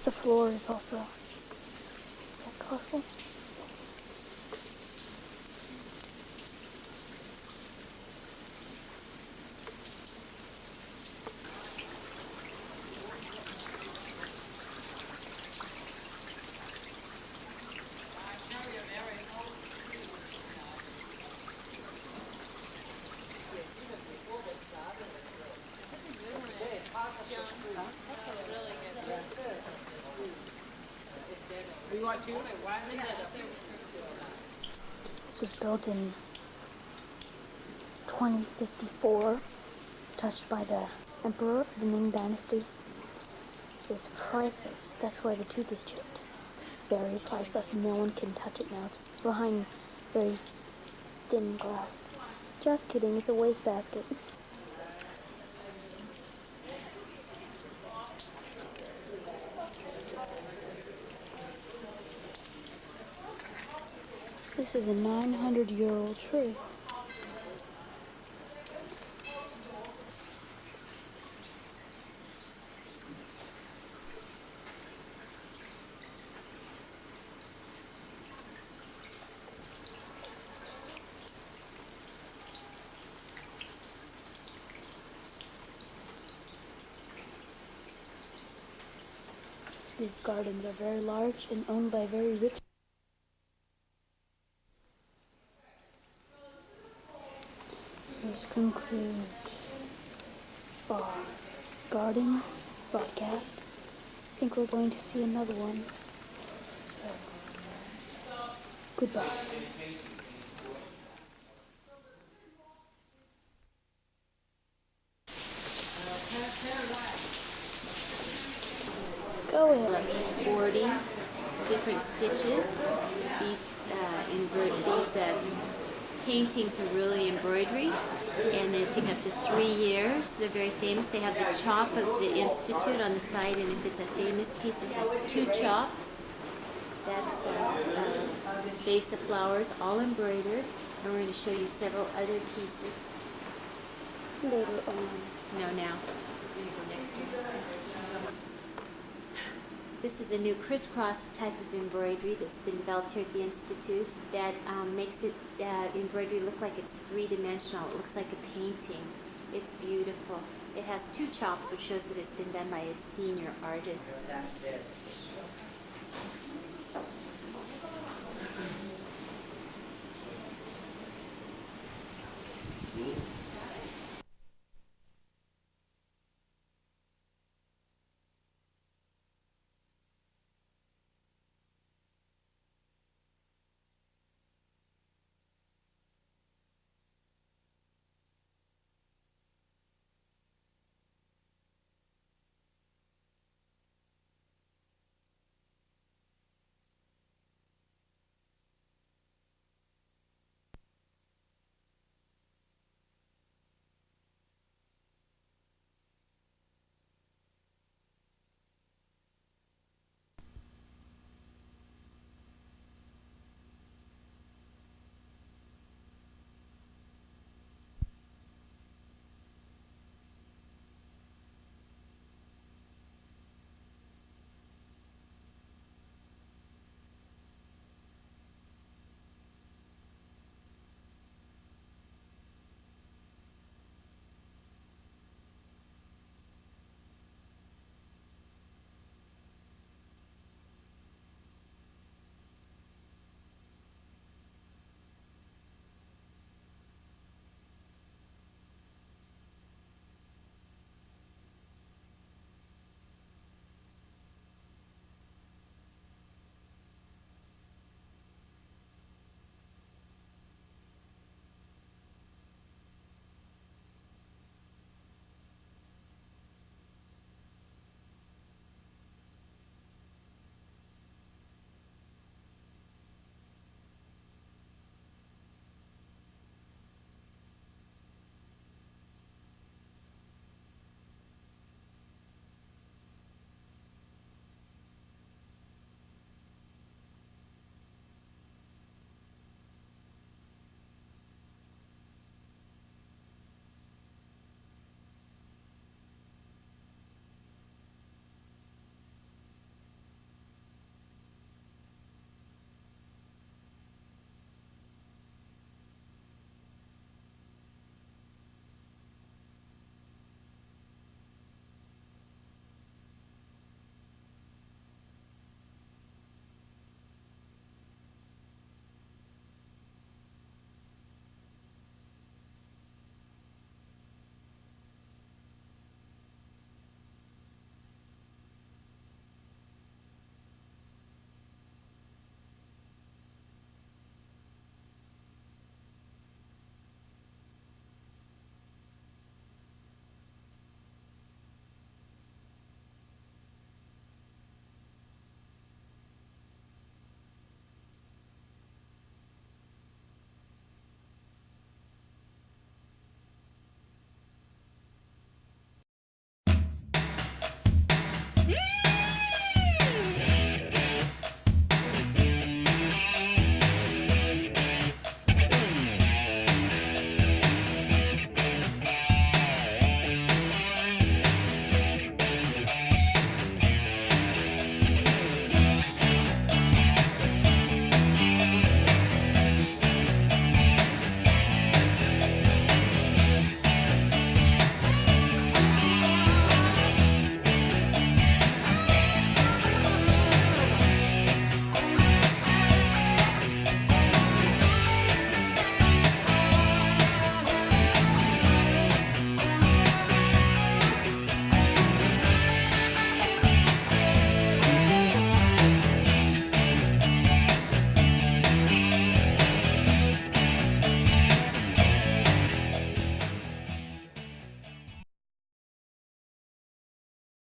Speaker 1: The floor is also colorful.
Speaker 11: You want to?
Speaker 1: This was built in 2054. It was touched by the Emperor of the Ming Dynasty. It is priceless. That's why the tooth is chipped. Very priceless. No one can touch it now. It's behind very thin glass. Just kidding. It's a wastebasket. This is a 900-year-old tree. These gardens are very large and owned by very rich. This concludes our garden broadcast. I think we're going to see another one. So, goodbye. Go ahead.
Speaker 2: 40 different stitches. These paintings are really embroidery, and they take up to 3 years. They're very famous. They have the chop of the Institute on the side, and if it's a famous piece, it has 2 chops. That's a vase of flowers, all embroidered. And we're going to show you several other pieces.
Speaker 1: Later on.
Speaker 2: No, now. We're going to go next year. This is a new crisscross type of embroidery that's been developed here at the Institute that makes it embroidery look like it's 3-dimensional. It looks like a painting. It's beautiful. It has 2 chops, which shows that it's been done by a senior artist.